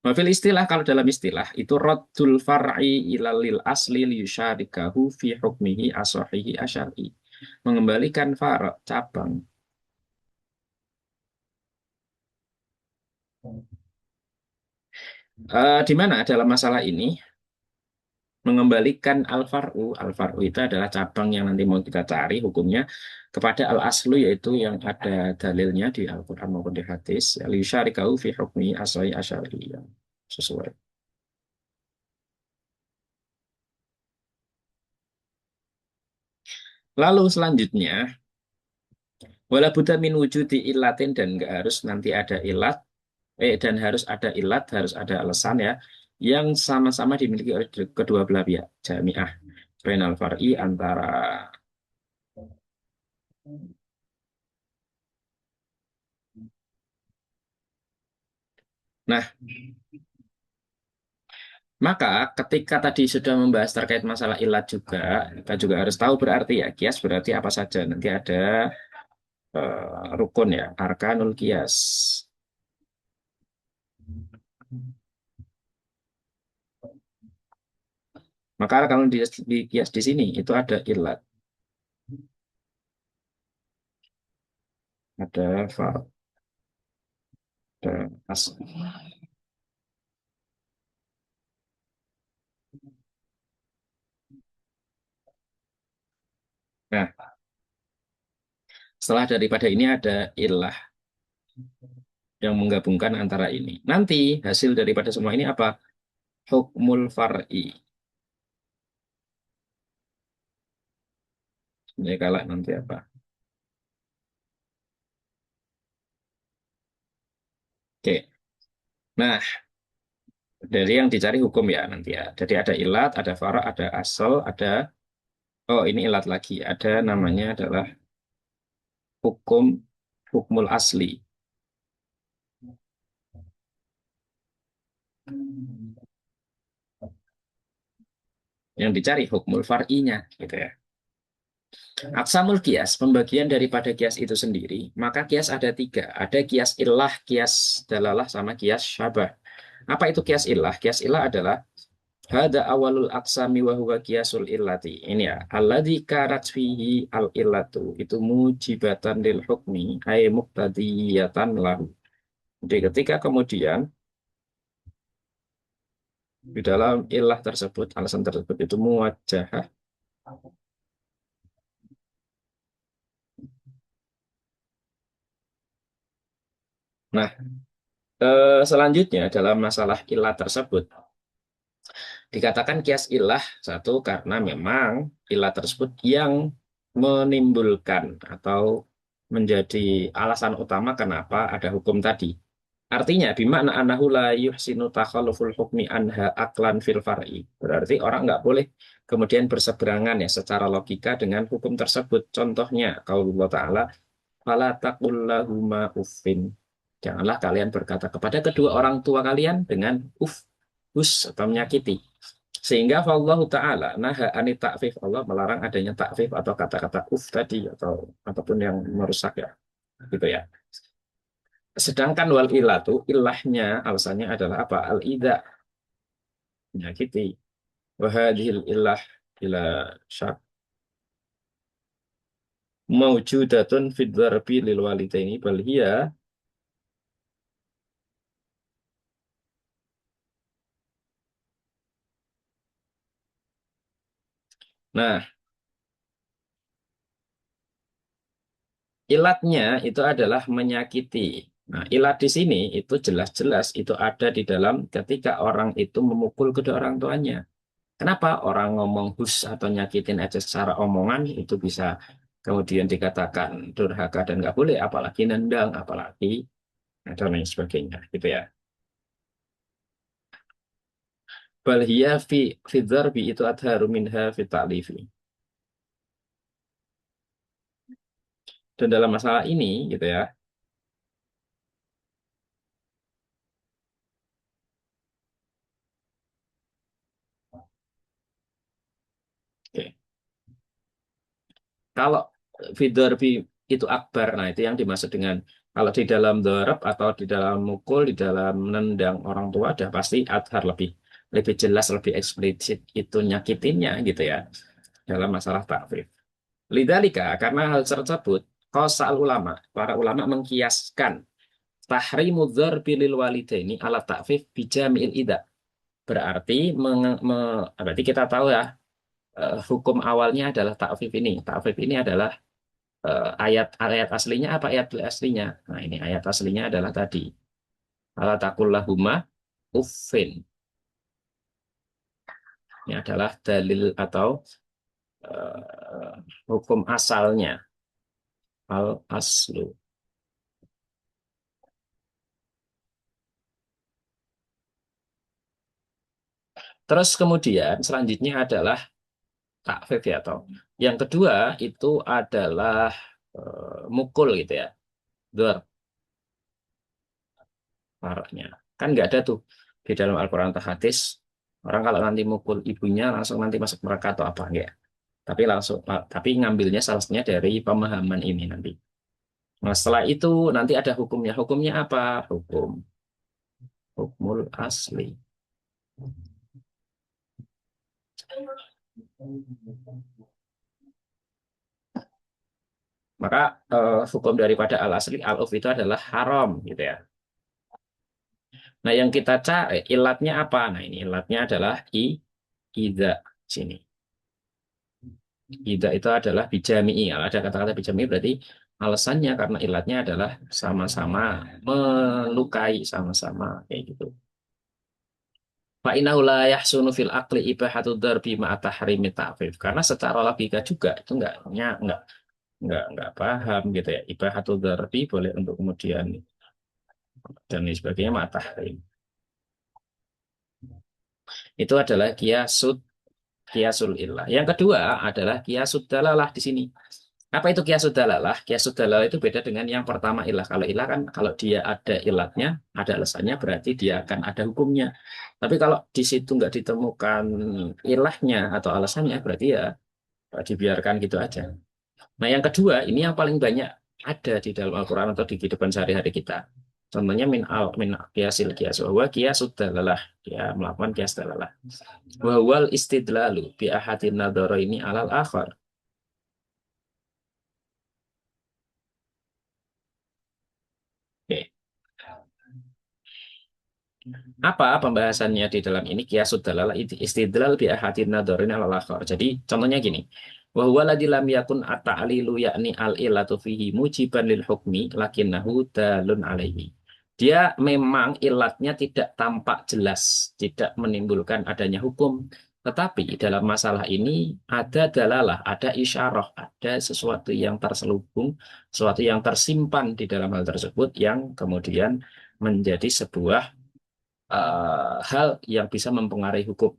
Wafil istilah, kalau dalam istilah itu raddul far'i ilalil asli liyusyarikahu fi hukmihi asahihi asyari. Mengembalikan far' cabang di mana dalam masalah ini mengembalikan al-far'u itu adalah cabang yang nanti mau kita cari hukumnya kepada al-aslu yaitu yang ada dalilnya di Al-Quran maupun di hadis liyusyarikahu fi hukmi asai asyari yang sesuai. Lalu selanjutnya wala buddha min wujudi illatin dan nggak harus nanti ada ilat dan harus ada ilat harus ada alasan ya yang sama-sama dimiliki oleh kedua belah pihak jamiah bainal far'i antara. Nah, maka ketika tadi sudah membahas terkait masalah ilat juga, kita juga harus tahu berarti ya, kias berarti apa saja. Nanti ada rukun ya, arkanul kias. Maka kalau di kias di sini itu ada ilat, ada far, ada as. Nah, setelah daripada ini ada ilah yang menggabungkan antara ini. Nanti hasil daripada semua ini apa? Hukmul far'i. Ini kalau nanti apa? Oke. Nah, dari yang dicari hukum ya nanti ya. Jadi ada ilat, ada fara, ada asal, ada oh ini ilat lagi. Ada namanya adalah hukum hukmul asli. Yang dicari hukmul far'inya gitu ya. Aksamul kias, pembagian daripada kias itu sendiri, maka kias ada tiga. Ada kias ilah, kias dalalah, sama kias syabah. Apa itu kias ilah? Kias ilah adalah hada awalul aksami wa huwa kiasul illati. Ini ya, alladzi karat fihi al illatu. Itu mujibatan lil hukmi, ay muqtadiyatan lahu. Jadi ketika kemudian di dalam ilah tersebut, alasan tersebut itu muwajjahah. Nah, selanjutnya dalam masalah ilah tersebut, dikatakan kias ilah satu karena memang ilah tersebut yang menimbulkan atau menjadi alasan utama kenapa ada hukum tadi. Artinya, bimakna anahu la yuhsinu takhalluful hukmi anha aklan fil far'i. Berarti orang nggak boleh kemudian berseberangan ya secara logika dengan hukum tersebut. Contohnya, qaulullah ta'ala, fala taqul lahuma uffin. Janganlah kalian berkata kepada kedua orang tua kalian dengan hus atau menyakiti. Sehingga Allah Ta'ala naha anit ta'fif, Allah melarang adanya ta'fif atau kata-kata tadi atau apapun yang merusak ya. Gitu ya. Sedangkan wal ilatu, ilahnya alasannya adalah apa? Al ida, menyakiti. Wahadhil ilah ila syak maujudatun fid dzarbi lil walidaini bal hiya. Nah, ilatnya itu adalah menyakiti. Nah, ilat di sini itu jelas-jelas itu ada di dalam ketika orang itu memukul kedua orang tuanya. Kenapa orang ngomong hus atau nyakitin aja secara omongan itu bisa kemudian dikatakan durhaka dan nggak boleh, apalagi nendang, apalagi dan lain sebagainya, gitu ya. Bal hiya fi dzarbi itu adharu minha fi ta'lifi. Dan dalam masalah ini, gitu ya. Oke. Kalau Fidorbi itu akbar, nah itu yang dimaksud dengan kalau di dalam dorab atau di dalam mukul, di dalam nendang orang tua, udah pasti adhar lebih lebih jelas, lebih eksplisit itu nyakitinnya gitu ya dalam masalah takrif. Lidalika karena hal tersebut, qasal ulama, para ulama mengkiaskan tahrimu dzarbi lil walidaini ala ta'fif bijami'il ida. Berarti berarti kita tahu ya hukum awalnya adalah ta'fif ini. Ta'fif ini adalah ayat aslinya apa ayat aslinya? Nah, ini ayat aslinya adalah tadi. Ala taqullahuma uffin. Ini adalah dalil atau hukum asalnya. Al aslu. Terus kemudian selanjutnya adalah takfif ya atau yang kedua itu adalah mukul gitu ya. Dor, parahnya. Kan nggak ada tuh di dalam Al-Quran atau hadis orang kalau nanti mukul ibunya langsung nanti masuk neraka atau apa enggak. Tapi langsung tapi ngambilnya salah satunya dari pemahaman ini nanti. Nah, setelah itu nanti ada hukumnya. Hukumnya apa? Hukmul asli. Maka hukum daripada al asli al uf itu adalah haram gitu ya. Nah, yang kita cari ilatnya apa? Nah, ini ilatnya adalah ida sini. Ida itu adalah bijami'i. Kalau ada kata-kata bijami'i berarti alasannya karena ilatnya adalah sama-sama melukai sama-sama kayak gitu. Fa innahu la yahsunu fil aqli ibahatu darbi ma'a tahrimi ta'fif. Karena secara logika juga itu enggak paham gitu ya. Ibahatu darbi boleh untuk kemudian dan lain sebagainya mata. Itu adalah kiasul illah. Yang kedua adalah kiasud dalalah di sini. Apa itu kiasud dalalah? Kiasud dalalah itu beda dengan yang pertama ilah. Kalau ilah kan kalau dia ada ilatnya, ada alasannya berarti dia akan ada hukumnya. Tapi kalau di situ nggak ditemukan ilahnya atau alasannya berarti ya dibiarkan gitu aja. Nah, yang kedua, ini yang paling banyak ada di dalam Al-Quran atau di kehidupan sehari-hari kita. Contohnya min kiasil kias wa kiasud dalalah. Dia melakukan kias dalalah. Wa wal istidlalu bi ahadin ini alal akhar. Oke. Apa pembahasannya di dalam ini? Qiyasud dalalah istidlal bi ahadin nadharin alal akhar. Jadi contohnya gini. Wa huwa ladzi lam yakun at-ta'lilu yakni al-illatu fihi mujiban lil hukmi lakinnahu dalun alaihi. Dia memang ilatnya tidak tampak jelas, tidak menimbulkan adanya hukum. Tetapi dalam masalah ini ada dalalah, ada isyarah, ada sesuatu yang terselubung, sesuatu yang tersimpan di dalam hal tersebut yang kemudian menjadi sebuah hal yang bisa mempengaruhi hukum.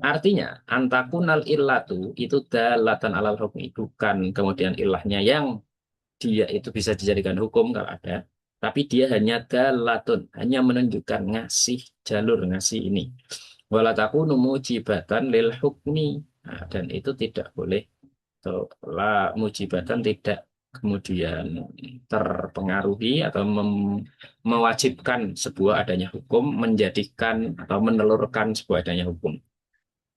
Artinya, antakunal illatu itu dalatan alal hukmi, bukan kemudian ilahnya yang dia itu bisa dijadikan hukum kalau ada, tapi dia hanya dalatun, hanya menunjukkan ngasih jalur ngasih ini. Walatakunu mujibatan lil hukmi. Nah, dan itu tidak boleh atau mujibatan tidak kemudian terpengaruhi atau mewajibkan sebuah adanya hukum menjadikan atau menelurkan sebuah adanya hukum.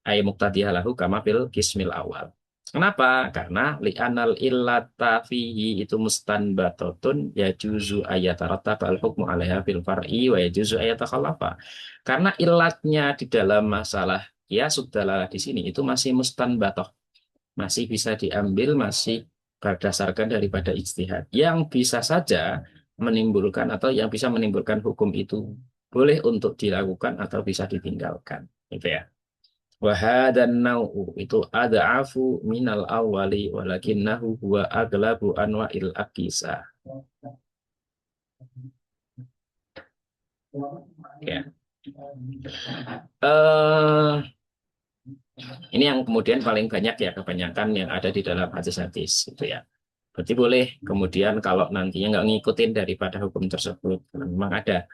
Ay muqtadihalahu kama fil kismil awal. Kenapa? Karena li'anal illata fihi itu mustanbatatun ya juzu ayatarattaba al hukmu alaiha fil far'i wa ya juzu ayatakhalafa. Karena illatnya di dalam masalah ya sudah di sini itu masih mustanbatoh, masih bisa diambil, masih berdasarkan daripada ijtihad. Yang bisa saja menimbulkan atau yang bisa menimbulkan hukum itu boleh untuk dilakukan atau bisa ditinggalkan. Gitu ya. Wahadan nau'u itu ada'afu minal awali walakinnahu huwa aglabu anwa'il akisa. Ya. Eh, ini yang kemudian paling banyak ya kebanyakan yang ada di dalam hadis-hadis itu ya. Berarti boleh kemudian kalau nantinya nggak ngikutin daripada hukum tersebut, memang ada.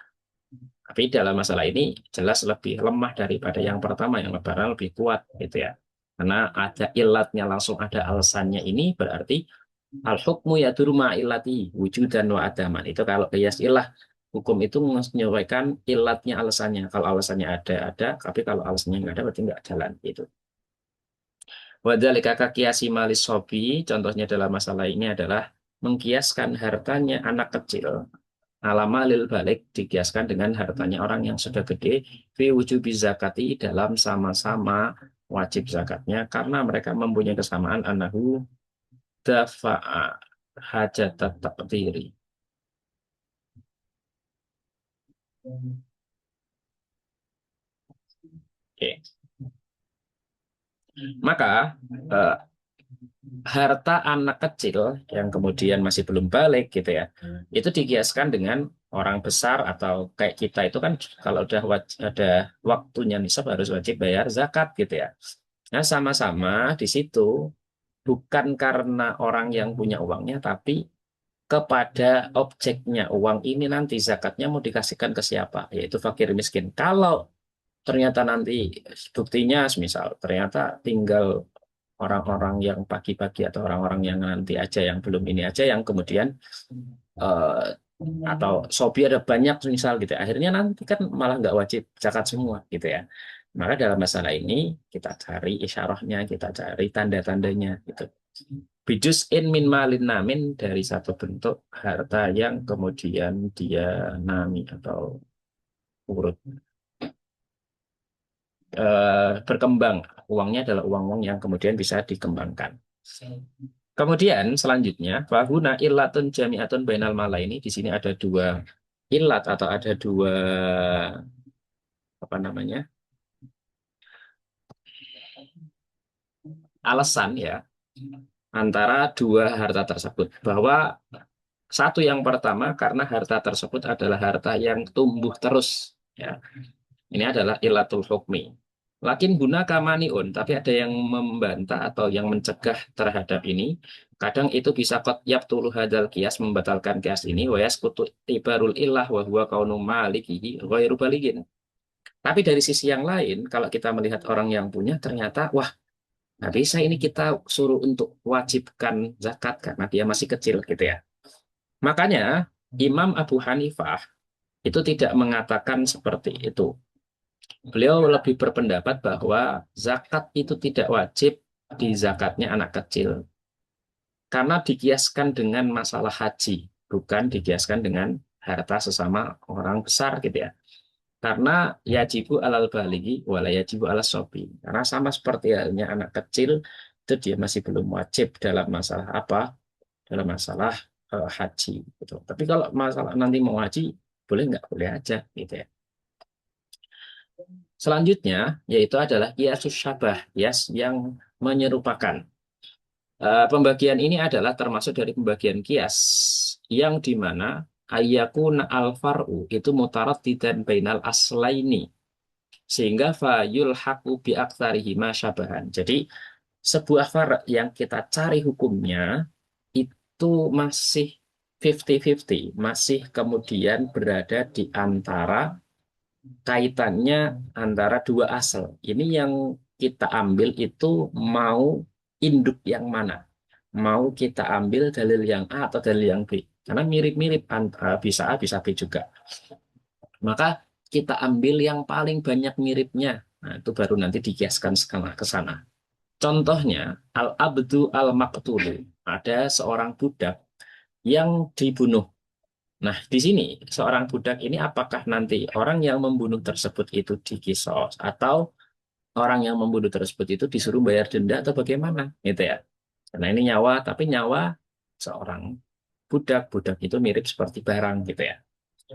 Tapi dalam masalah ini jelas lebih lemah daripada yang pertama, yang lebaran lebih kuat gitu ya. Karena ada ilatnya langsung ada alasannya ini berarti al hukmu ya durma ilati wujudan wa adaman. Itu kalau qiyas ilah hukum itu menyesuaikan ilatnya alasannya. Kalau alasannya ada, tapi kalau alasannya nggak ada berarti nggak jalan gitu. Wadhalika kakiasi malis sobi, contohnya dalam masalah ini adalah mengkiaskan hartanya anak kecil alama lil balik dikiaskan dengan hartanya orang yang sudah gede fi wujubi zakati dalam sama-sama wajib zakatnya karena mereka mempunyai kesamaan anahu dafa'a hajat taqdiri. Oke. Maka eh, harta anak kecil yang kemudian masih belum balik gitu ya, itu dikiaskan dengan orang besar atau kayak kita itu kan kalau udah ada waktunya nisab harus wajib bayar zakat gitu ya. Nah, sama-sama di situ bukan karena orang yang punya uangnya, tapi kepada objeknya. Uang ini nanti zakatnya mau dikasihkan ke siapa? Yaitu fakir miskin. Kalau ternyata nanti buktinya, misal ternyata tinggal orang-orang yang pagi-pagi atau orang-orang yang nanti aja, yang belum ini aja, yang kemudian eh, atau sobi ada banyak misal gitu. Akhirnya nanti kan malah nggak wajib zakat semua gitu ya. Maka dalam masalah ini kita cari isyarahnya, kita cari tanda-tandanya gitu. Bidus in min malin namin dari satu bentuk harta yang kemudian dia nami atau urut berkembang. Uangnya adalah uang-uang yang kemudian bisa dikembangkan. Kemudian selanjutnya, fahuna illatun jami'atun bainal mala ini di sini ada dua illat atau ada dua apa namanya alasan ya antara dua harta tersebut bahwa Satu yang pertama karena harta tersebut adalah harta yang tumbuh terus. Ya, ini adalah ilatul hukmi. Lakin guna kamaniun, tapi ada yang membantah atau yang mencegah terhadap ini. Kadang itu bisa kot yap tulu hadal kias membatalkan kias ini. Wayas kutu tibarul ilah wa huwa kaunu malikihi ghairu baligin. Tapi dari sisi yang lain, kalau kita melihat orang yang punya, ternyata wah nggak bisa ini kita suruh untuk wajibkan zakat karena dia masih kecil gitu ya. Makanya Imam Abu Hanifah itu tidak mengatakan seperti itu. Beliau lebih berpendapat bahwa zakat itu tidak wajib di zakatnya anak kecil karena dikiaskan dengan masalah haji, bukan dikiaskan dengan harta sesama orang besar gitu ya. Karena yajibu alal baligi wala yajibu alas sobi. Karena sama seperti halnya anak kecil itu dia masih belum wajib dalam masalah apa? Dalam masalah haji gitu. Tapi kalau masalah nanti mau haji boleh nggak? Boleh aja gitu ya. Selanjutnya yaitu adalah kiasus syabah, kias yang menyerupakan. Pembagian ini adalah termasuk dari pembagian kias yang dimana ayakuna al-far'u itu mutarat dan bainal aslaini sehingga fayul haku bi aktsarihima syabahan. Jadi sebuah far yang kita cari hukumnya itu masih 50-50, masih kemudian berada di antara kaitannya antara dua asal. Ini yang kita ambil itu mau induk yang mana? Mau kita ambil dalil yang A atau dalil yang B? Karena mirip-mirip bisa A bisa B juga. Maka kita ambil yang paling banyak miripnya. Nah, itu baru nanti dikiaskan ke sana. Contohnya, al-abdu al-maqtulu. Ada seorang budak yang dibunuh. Nah, di sini seorang budak ini apakah nanti orang yang membunuh tersebut itu dikisos atau orang yang membunuh tersebut itu disuruh bayar denda atau bagaimana? Gitu ya. Karena ini nyawa, tapi nyawa seorang budak. Budak itu mirip seperti barang gitu ya.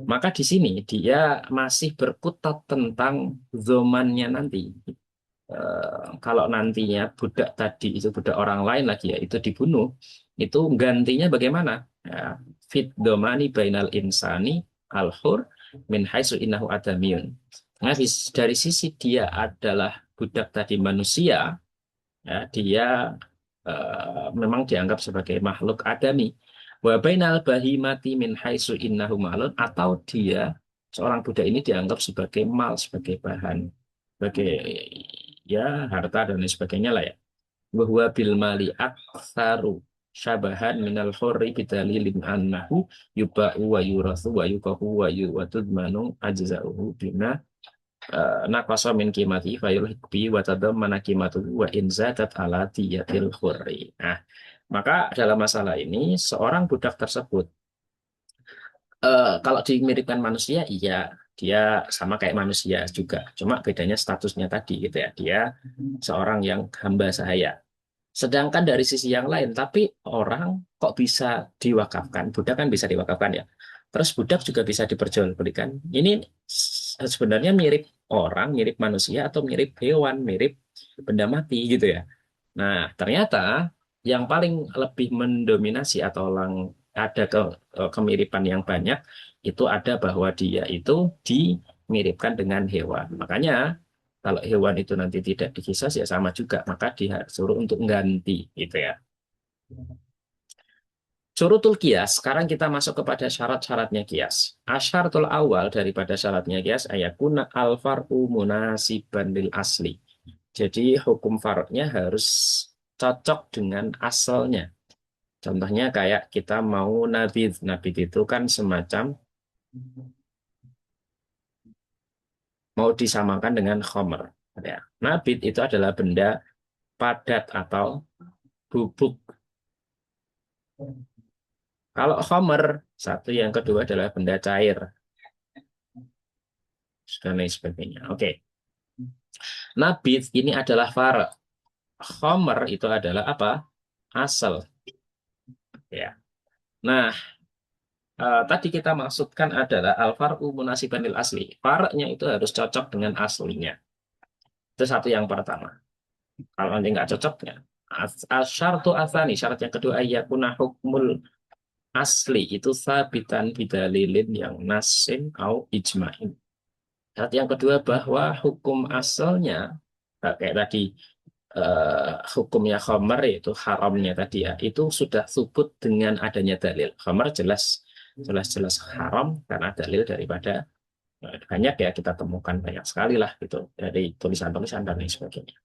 Maka di sini dia masih berkutat tentang zamannya nanti. Kalau nantinya budak tadi itu budak orang lain lagi ya itu dibunuh, itu gantinya bagaimana? Ya, fit domani bainal insani al-hur min haitsu innahu adamiyun. Nah, dari sisi dia adalah budak tadi manusia, ya, dia memang dianggap sebagai makhluk adami. Wa bainal bahimati min haitsu innahu malun atau dia seorang budak ini dianggap sebagai mal, sebagai bahan, sebagai ya harta dan lain sebagainya lah ya. Bahwa bil mali aktsaru syabahan minal hurri bidalilin annahu yuba'u wa yurathu wa yukahu wa tudmanu ajza'uhu bina naqasa min qimati fayulhiq bi wa tadammana qimatuhu wa in zatat ala diyatil hurri. Nah, maka dalam masalah ini seorang budak tersebut kalau dimiripkan manusia iya dia sama kayak manusia juga. Cuma bedanya statusnya tadi gitu ya. Dia seorang yang hamba sahaya. Sedangkan dari sisi yang lain, tapi orang kok bisa diwakafkan? Budak kan bisa diwakafkan ya. Terus budak juga bisa diperjualbelikan. Ini sebenarnya mirip orang, mirip manusia, atau mirip hewan, mirip benda mati gitu ya. Nah, ternyata yang paling lebih mendominasi atau ada kemiripan yang banyak itu ada bahwa dia itu dimiripkan dengan hewan. Makanya kalau hewan itu nanti tidak dikisah ya sama juga, maka disuruh untuk ganti gitu ya. Syurutul kias, sekarang kita masuk kepada syarat-syaratnya kias. Asyaratul awal daripada syaratnya kias ayakuna alfar'u munasiban lil asli. Jadi hukum far'nya harus cocok dengan asalnya. Contohnya kayak kita mau nabid. Nabid itu kan semacam mau disamakan dengan khomer. Ya. Nabid itu adalah benda padat atau bubuk. Kalau khomer, satu yang kedua adalah benda cair. Dan lain sebagainya. Oke. Nabid ini adalah far. Khomer itu adalah apa? Asal. Ya. Nah, tadi kita maksudkan adalah al-far'u munasibanil asli. Far'nya itu harus cocok dengan aslinya. Itu satu yang pertama. Kalau nanti nggak cocoknya. Asyartu asani, syarat yang kedua ayakuna hukmul asli itu sabitan bidalilin yang nasin au ijma'in. Syarat yang kedua bahwa hukum asalnya kayak tadi hukumnya khamar yaitu haramnya tadi ya itu sudah subut dengan adanya dalil. Khamar jelas-jelas haram karena dalil daripada banyak ya kita temukan banyak sekali lah gitu dari tulisan-tulisan dan lain sebagainya.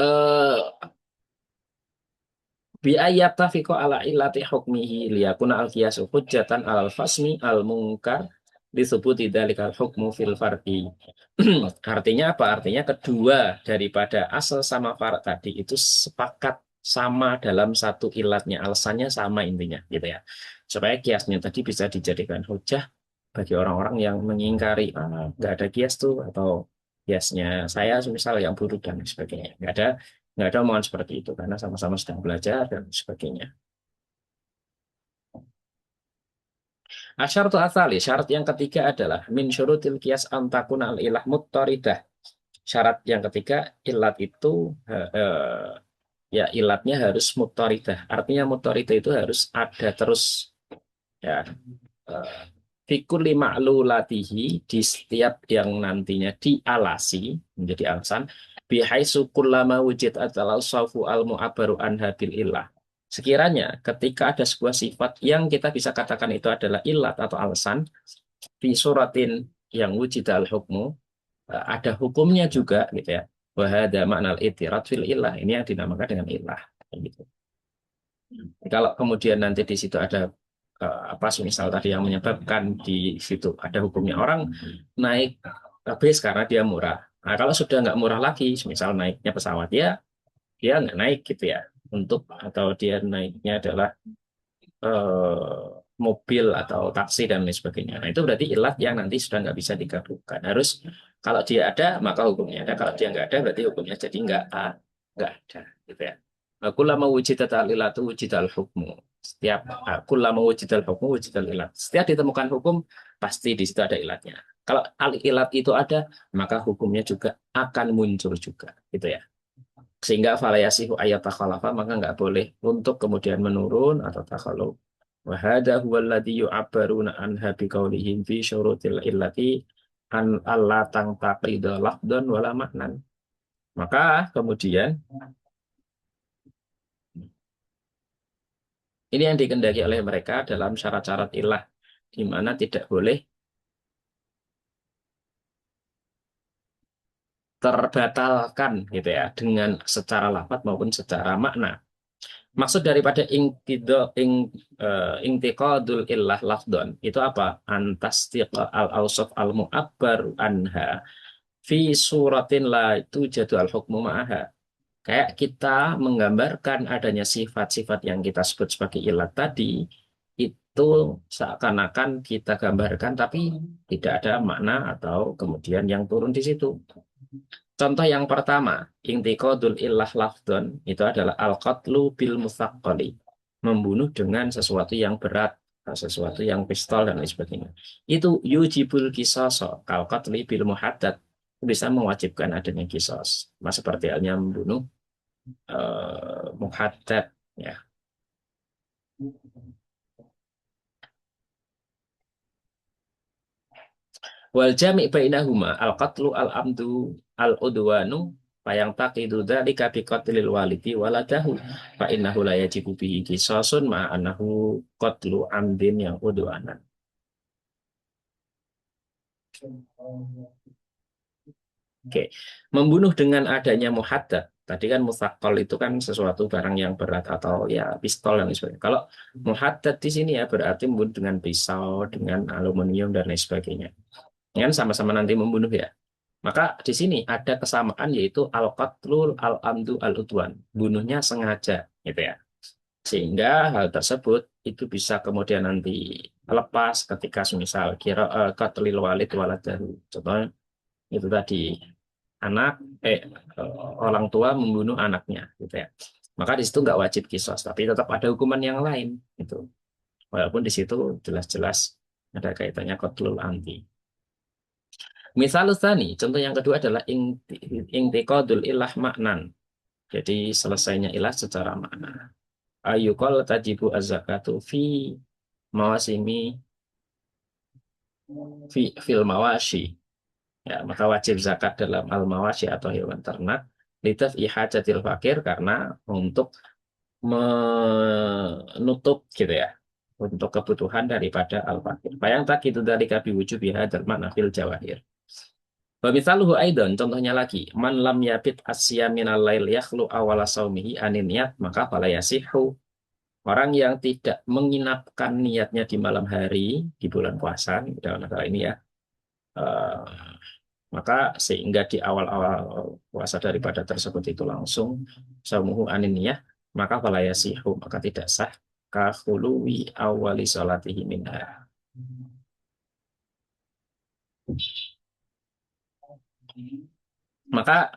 Eh bi ayat tafiqo ala illati hukmihi liyakuna al qiyasu hujjatan alal fasmi al munkar disebuti dalikal hukmu fil fardi. Artinya apa? Artinya kedua daripada asal sama farak tadi itu sepakat sama dalam satu ilatnya, alasannya sama intinya gitu ya. Supaya kiasnya tadi bisa dijadikan hujah bagi orang-orang yang mengingkari nggak ada kias tuh atau kiasnya saya misal yang buruk dan sebagainya. Nggak ada omongan seperti itu karena sama-sama sedang belajar dan sebagainya. Asyaratu asali, syarat yang ketiga adalah min syurutil qiyas antakuna al ilah muttaridah. Syarat yang ketiga ilat itu ya ilatnya harus muttaridah. Artinya muttaridah itu harus ada terus ya. Fikul ma'lulatihi di setiap yang nantinya dialasi menjadi alasan bihai sukullama wujud adalah saufu al mu'abaru anha bil ilah. Sekiranya ketika ada sebuah sifat yang kita bisa katakan itu adalah ilat atau alasan di suratin yang wujud al hukmu ada hukumnya juga gitu ya. Wahada makna itirat fil ilah ini yang dinamakan dengan ilah gitu. Kalau kemudian nanti di situ ada apa misal tadi yang menyebabkan di situ ada hukumnya orang naik bis karena dia murah. Nah, kalau sudah nggak murah lagi, misal naiknya pesawat ya, dia nggak naik gitu ya. Untuk atau dia naiknya adalah eh, mobil atau taksi dan lain sebagainya. Nah, itu berarti ilat yang nanti sudah nggak bisa digabungkan. Harus kalau dia ada maka hukumnya ada. Kalau dia nggak ada berarti hukumnya jadi nggak ada gitu ya. Kullama wujidat al-ilatu wujidal hukmu. Setiap kullama wujidal hukmu wujidal ilat. Setiap ditemukan hukum pasti di situ ada ilatnya. Kalau al-ilat itu ada, maka hukumnya juga akan muncul juga, gitu ya. Sehingga falayasihu ayat takhalafa maka nggak boleh untuk kemudian menurun atau takhaluf. Wahada huwa alladhi yu'abbaruna anha biqaulihim fi syurutil illati an alla tangtaqida lafdan wala maknan. Maka kemudian ini yang dikendaki oleh mereka dalam syarat-syarat ilah di mana tidak boleh terbatalkan gitu ya dengan secara lafaz maupun secara makna. Maksud daripada intiqadul illah lafdon itu apa? Antastiqa al-awsaf al-mu'abbar anha fi suratin la itu jadwal hukmu ma'aha. Kayak kita menggambarkan adanya sifat-sifat yang kita sebut sebagai ilat tadi, itu seakan-akan kita gambarkan, tapi tidak ada makna atau kemudian yang turun di situ. Contoh yang pertama, intiqadul illah lafdon, itu adalah al-qatlu bil mutsaqqali. Membunuh dengan sesuatu yang berat, sesuatu yang pistol dan lain sebagainya. Itu yujibul qisas, kal qatli bil muhaddad. Bisa mewajibkan adanya kisos. Mas seperti halnya membunuh muhaddad ya. Wal jami' bainahuma al qatlu al amdu al udwanu yang taqidu dzalika bi qatlil walidi waladahu fa innahu la yajibu bihi qisasun ma annahu qatlu amdin yang udwanan. Oke, membunuh dengan adanya muhaddad. Tadi kan mufakkol itu kan sesuatu barang yang berat atau ya pistol dan lain sebagainya. Kalau muhaddad di sini ya berarti membunuh dengan pisau, dengan aluminium dan lain sebagainya. Kan sama-sama nanti membunuh ya. Maka di sini ada kesamaan yaitu al-qatlul al-amdu al-udwan. Bunuhnya sengaja gitu ya. Sehingga hal tersebut itu bisa kemudian nanti lepas ketika misal kira qatlil walid waladahu. Contohnya itu tadi anak orang tua membunuh anaknya gitu ya. Maka di situ nggak wajib kisos, tapi tetap ada hukuman yang lain itu. Walaupun di situ jelas-jelas ada kaitannya qatlul amdi. Misal tani, contoh yang kedua adalah intiqadul ilah maknan. Jadi selesainya ilah secara makna. Ayuqal tajibu az-zakatu fi mawasimi fil mawashi. Ya, maka wajib zakat dalam al-mawashi atau hewan ternak litaf ihajatil fakir karena untuk menutup gitu ya untuk kebutuhan daripada al-fakir. Bayang tak itu dari kabi wujud biha dan manafil jawahir. Wabithaluhu aidon, contohnya lagi, man lam yabit asya minal lail yakhlu awala saumihi anin niyat, maka fala yasihu. Orang yang tidak menginapkan niatnya di malam hari, di bulan puasa, dalam masalah ini ya, eh, maka sehingga di awal-awal puasa daripada tersebut itu langsung saumuhu anin niyah, maka fala yasihu, maka tidak sah kahului awali sholatihi minha. Maka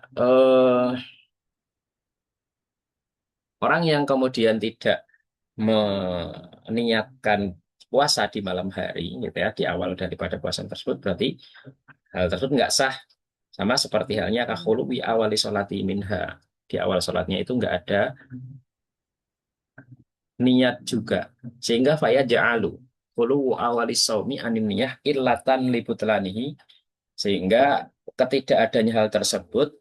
orang yang kemudian tidak meniatkan puasa di malam hari, gitu ya, di awal daripada puasa tersebut, berarti hal tersebut nggak sah. Sama seperti halnya kahuluwi awali sholati minha. Di awal sholatnya itu nggak ada niat juga. Sehingga faya ja'alu. Kulu awali saumi anin niyah illatan libutlanihi. Sehingga ketidakadanya hal tersebut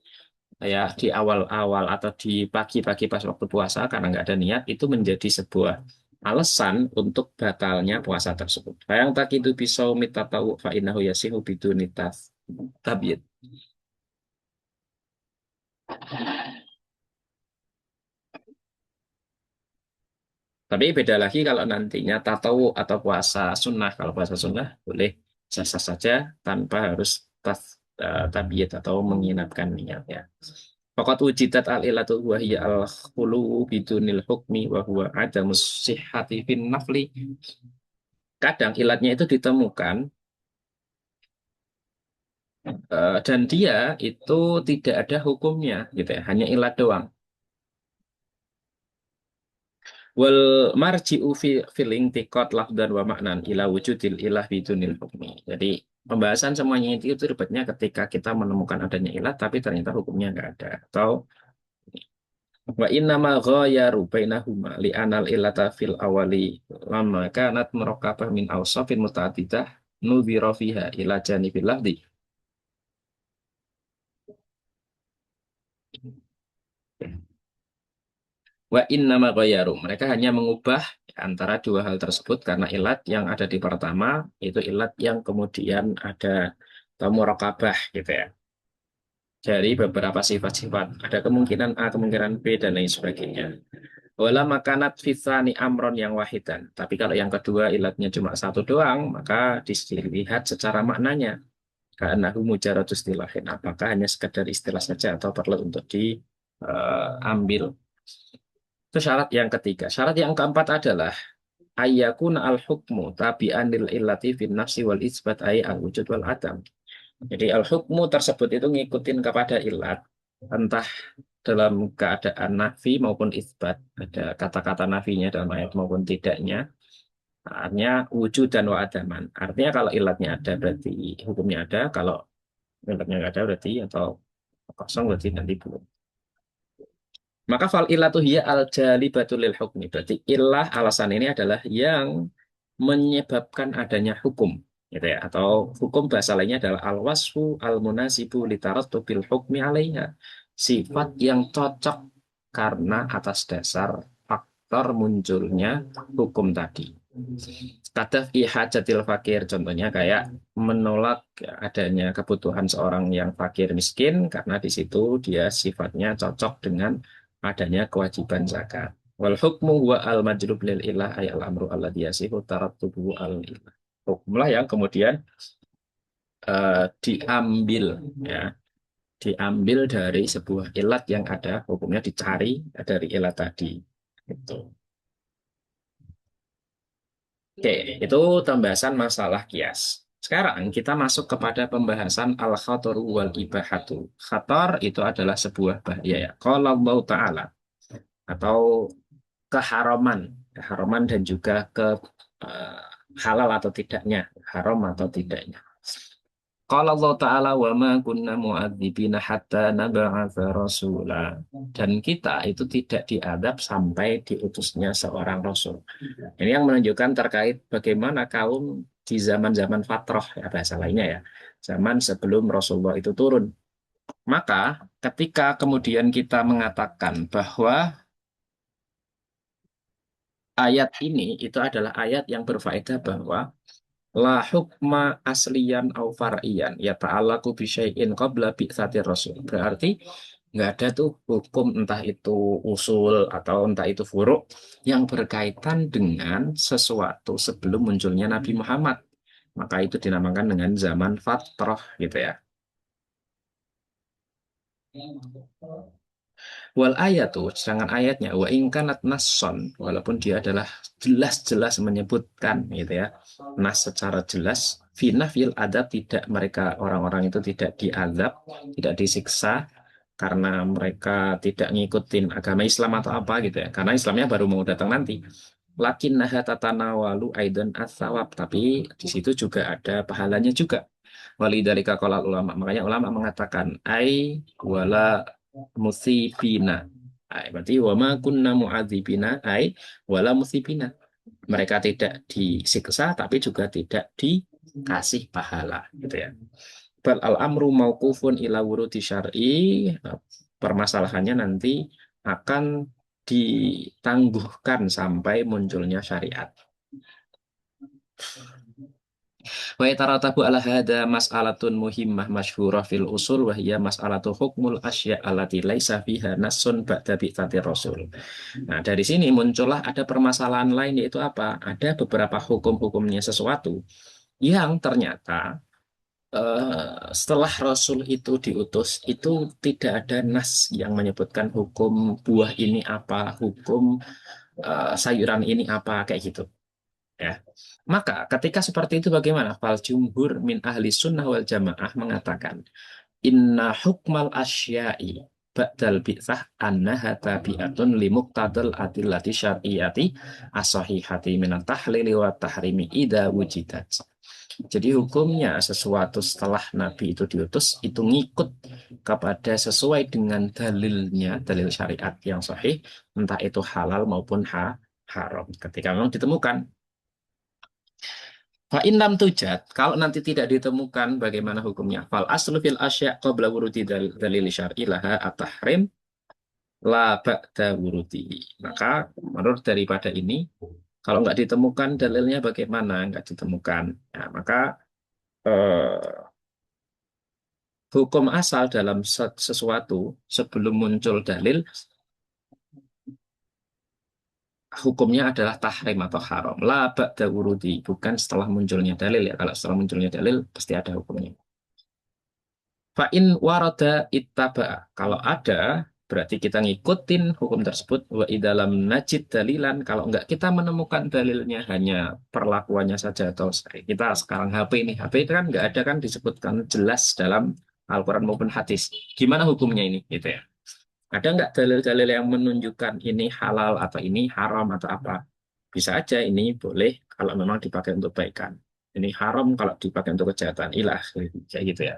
ya di awal-awal atau di pagi-pagi pas waktu puasa karena nggak ada niat itu menjadi sebuah alasan untuk batalnya puasa tersebut. Yang tak itu bisa mita tahu fa innahu yasihu bidunitas tabiat. Tapi beda lagi kalau nantinya tahu atau puasa sunnah. Kalau puasa sunnah boleh sah-sah saja tanpa harus tabiat atau menginapkan niat ya. Fakat wujidat al-ilatu wa hiya al-khulu bidunil hukmi wa huwa adamus sihhati fin nafli. Kadang ilatnya itu ditemukan dan dia itu tidak ada hukumnya gitu ya, hanya ilat doang. Wal marji'u fil intiqad lafdan wa maknan ila wujudil ilah bidunil hukmi. Jadi pembahasan semuanya itu ribetnya ketika kita menemukan adanya ilah tapi ternyata hukumnya nggak ada. Atau wa inna ma ghayaru bainahuma li anal ilata fil awali lama kanat murakkabah min awsafin muta'addidah nudhira fiha ila janibil lafdi. Wa inna ma ghayaru. Mereka hanya mengubah antara dua hal tersebut karena ilat yang ada di pertama itu ilat yang kemudian ada murokabah gitu ya. Dari beberapa sifat-sifat. Ada kemungkinan A, kemungkinan B, dan lain sebagainya. Wala makanat fitsani amron yang wahidan. Tapi kalau yang kedua ilatnya cuma satu doang, maka dilihat secara maknanya. Karena mujarad istilahin. Apakah hanya sekedar istilah saja atau perlu untuk diambil. Itu syarat yang ketiga. Syarat yang keempat adalah ayyakuna al-hukmu tabi'an lil illati fin nafsi wal isbat ay al-wujud wal adam. Jadi al-hukmu tersebut itu ngikutin kepada ilat, entah dalam keadaan nafi maupun isbat. Ada kata-kata nafinya dalam ayat maupun tidaknya. Artinya wujud dan wa adaman. Artinya kalau ilatnya ada berarti hukumnya ada. Kalau ilatnya nggak ada berarti atau kosong berarti nanti belum. Maka fal ilatu hiya al jalibatu lil hukmi. Berarti ilah alasan ini adalah yang menyebabkan adanya hukum gitu ya atau hukum bahasa lainnya adalah al wasfu al munasibu litarattubil hukmi alaiha. Sifat yang cocok karena atas dasar faktor munculnya hukum tadi. Kadaf ihajatil fakir contohnya kayak menolak adanya kebutuhan seorang yang fakir miskin karena di situ dia sifatnya cocok dengan adanya kewajiban zakat. Wal hukmu wa al majlub lil ilah ay al amru alladhi yasihu tarattubu al ilah. Hukumlah yang kemudian diambil ya, diambil dari sebuah ilat yang ada hukumnya dicari dari ilat tadi. Itu. Oke, itu pembahasan masalah kias. Sekarang kita masuk kepada pembahasan al-khataru wal ibahatu. Khatar itu adalah sebuah bahaya ya. Qala Allah Ta'ala atau keharaman, keharaman dan juga ke eh, halal atau tidaknya, haram atau tidaknya. Qala Allah Ta'ala wa ma kunna mu'adzibina hatta nab'atsa rasula. Dan kita itu tidak diadab sampai diutusnya seorang rasul. Ini yang menunjukkan terkait bagaimana kaum di zaman-zaman fatrah, ya bahasa lainnya ya. Zaman sebelum Rasulullah itu turun. Maka ketika kemudian kita mengatakan bahwa ayat ini itu adalah ayat yang berfaedah bahwa la hukma asliyan au far'iyan ya ta'allaqu bi syai'in qabla bi'tsatir rasul. Berarti nggak ada tuh hukum entah itu usul atau entah itu furuk yang berkaitan dengan sesuatu sebelum munculnya Nabi Muhammad. Maka itu dinamakan dengan zaman fatrah gitu ya. Wal ayatu, sedangkan ayatnya wa ingkanat nasson, walaupun dia adalah jelas-jelas menyebutkan gitu ya, nas secara jelas, finafil adab, tidak mereka orang-orang itu tidak diadab, tidak disiksa karena mereka tidak ngikutin agama Islam atau apa gitu ya, karena Islamnya baru mau datang nanti. Lakin naha tatanawalu aidan atsawab, tapi di situ juga ada pahalanya juga. Walidalika qala ulama, makanya ulama mengatakan ai wala musibina. Ai, berarti wa ma kunna mu'adzibina ai wala musibina. Mereka tidak disiksa tapi juga tidak dikasih pahala gitu ya. Bal al amru mauqufun ila wurudi syar'i. Permasalahannya nanti akan ditangguhkan sampai munculnya syariat. Wa yataratabu ala hada mas'alatun muhimmah masyhurah fil usul wa hiya mas'alatu hukmul asya' allati laisa fiha nassun ba'da bi'tsatir rasul. Nah, dari sini muncullah ada permasalahan lain yaitu apa? Ada beberapa hukum-hukumnya sesuatu yang ternyata setelah Rasul itu diutus itu tidak ada nas yang menyebutkan hukum buah ini apa, hukum sayuran ini apa kayak gitu ya. Maka ketika seperti itu bagaimana? Fal jumhur min ahli sunnah wal jamaah mengatakan inna hukmal asya'i ba'dal bi'tsah annaha tabi'atun li muqtadal adillati syar'iyyati as-sahihati minat tahlili wa tahrimi idza wujidat. Jadi hukumnya sesuatu setelah Nabi itu diutus itu ngikut kepada sesuai dengan dalilnya, dalil syariat yang sahih, entah itu halal maupun haram. Ketika memang ditemukan. Fa in lam tujad, kalau nanti tidak ditemukan bagaimana hukumnya? Fal aslu fil asya' qabla wurudi dalil syar'i laha at-tahrim la ba'da wurudi. Maka menurut daripada ini, kalau nggak ditemukan dalilnya bagaimana? Nggak ditemukan. Nah, maka eh, hukum asal dalam sesuatu sebelum muncul dalil, hukumnya adalah tahrim atau haram. La ba'da wurudi, bukan setelah munculnya dalil ya. Kalau setelah munculnya dalil, pasti ada hukumnya. Fa'in warada ittaba. Kalau ada, berarti kita ngikutin hukum tersebut. Wa idalam najid dalilan. Kalau enggak kita menemukan dalilnya hanya perlakuannya saja. Atau kita sekarang HP ini. HP itu kan enggak ada kan disebutkan jelas dalam Al-Quran maupun hadis. Gimana hukumnya ini? Gitu ya. Ada enggak dalil-dalil yang menunjukkan ini halal atau ini haram atau apa? Bisa aja ini boleh kalau memang dipakai untuk kebaikan. Ini haram kalau dipakai untuk kejahatan. Ilah. Kayak gitu ya.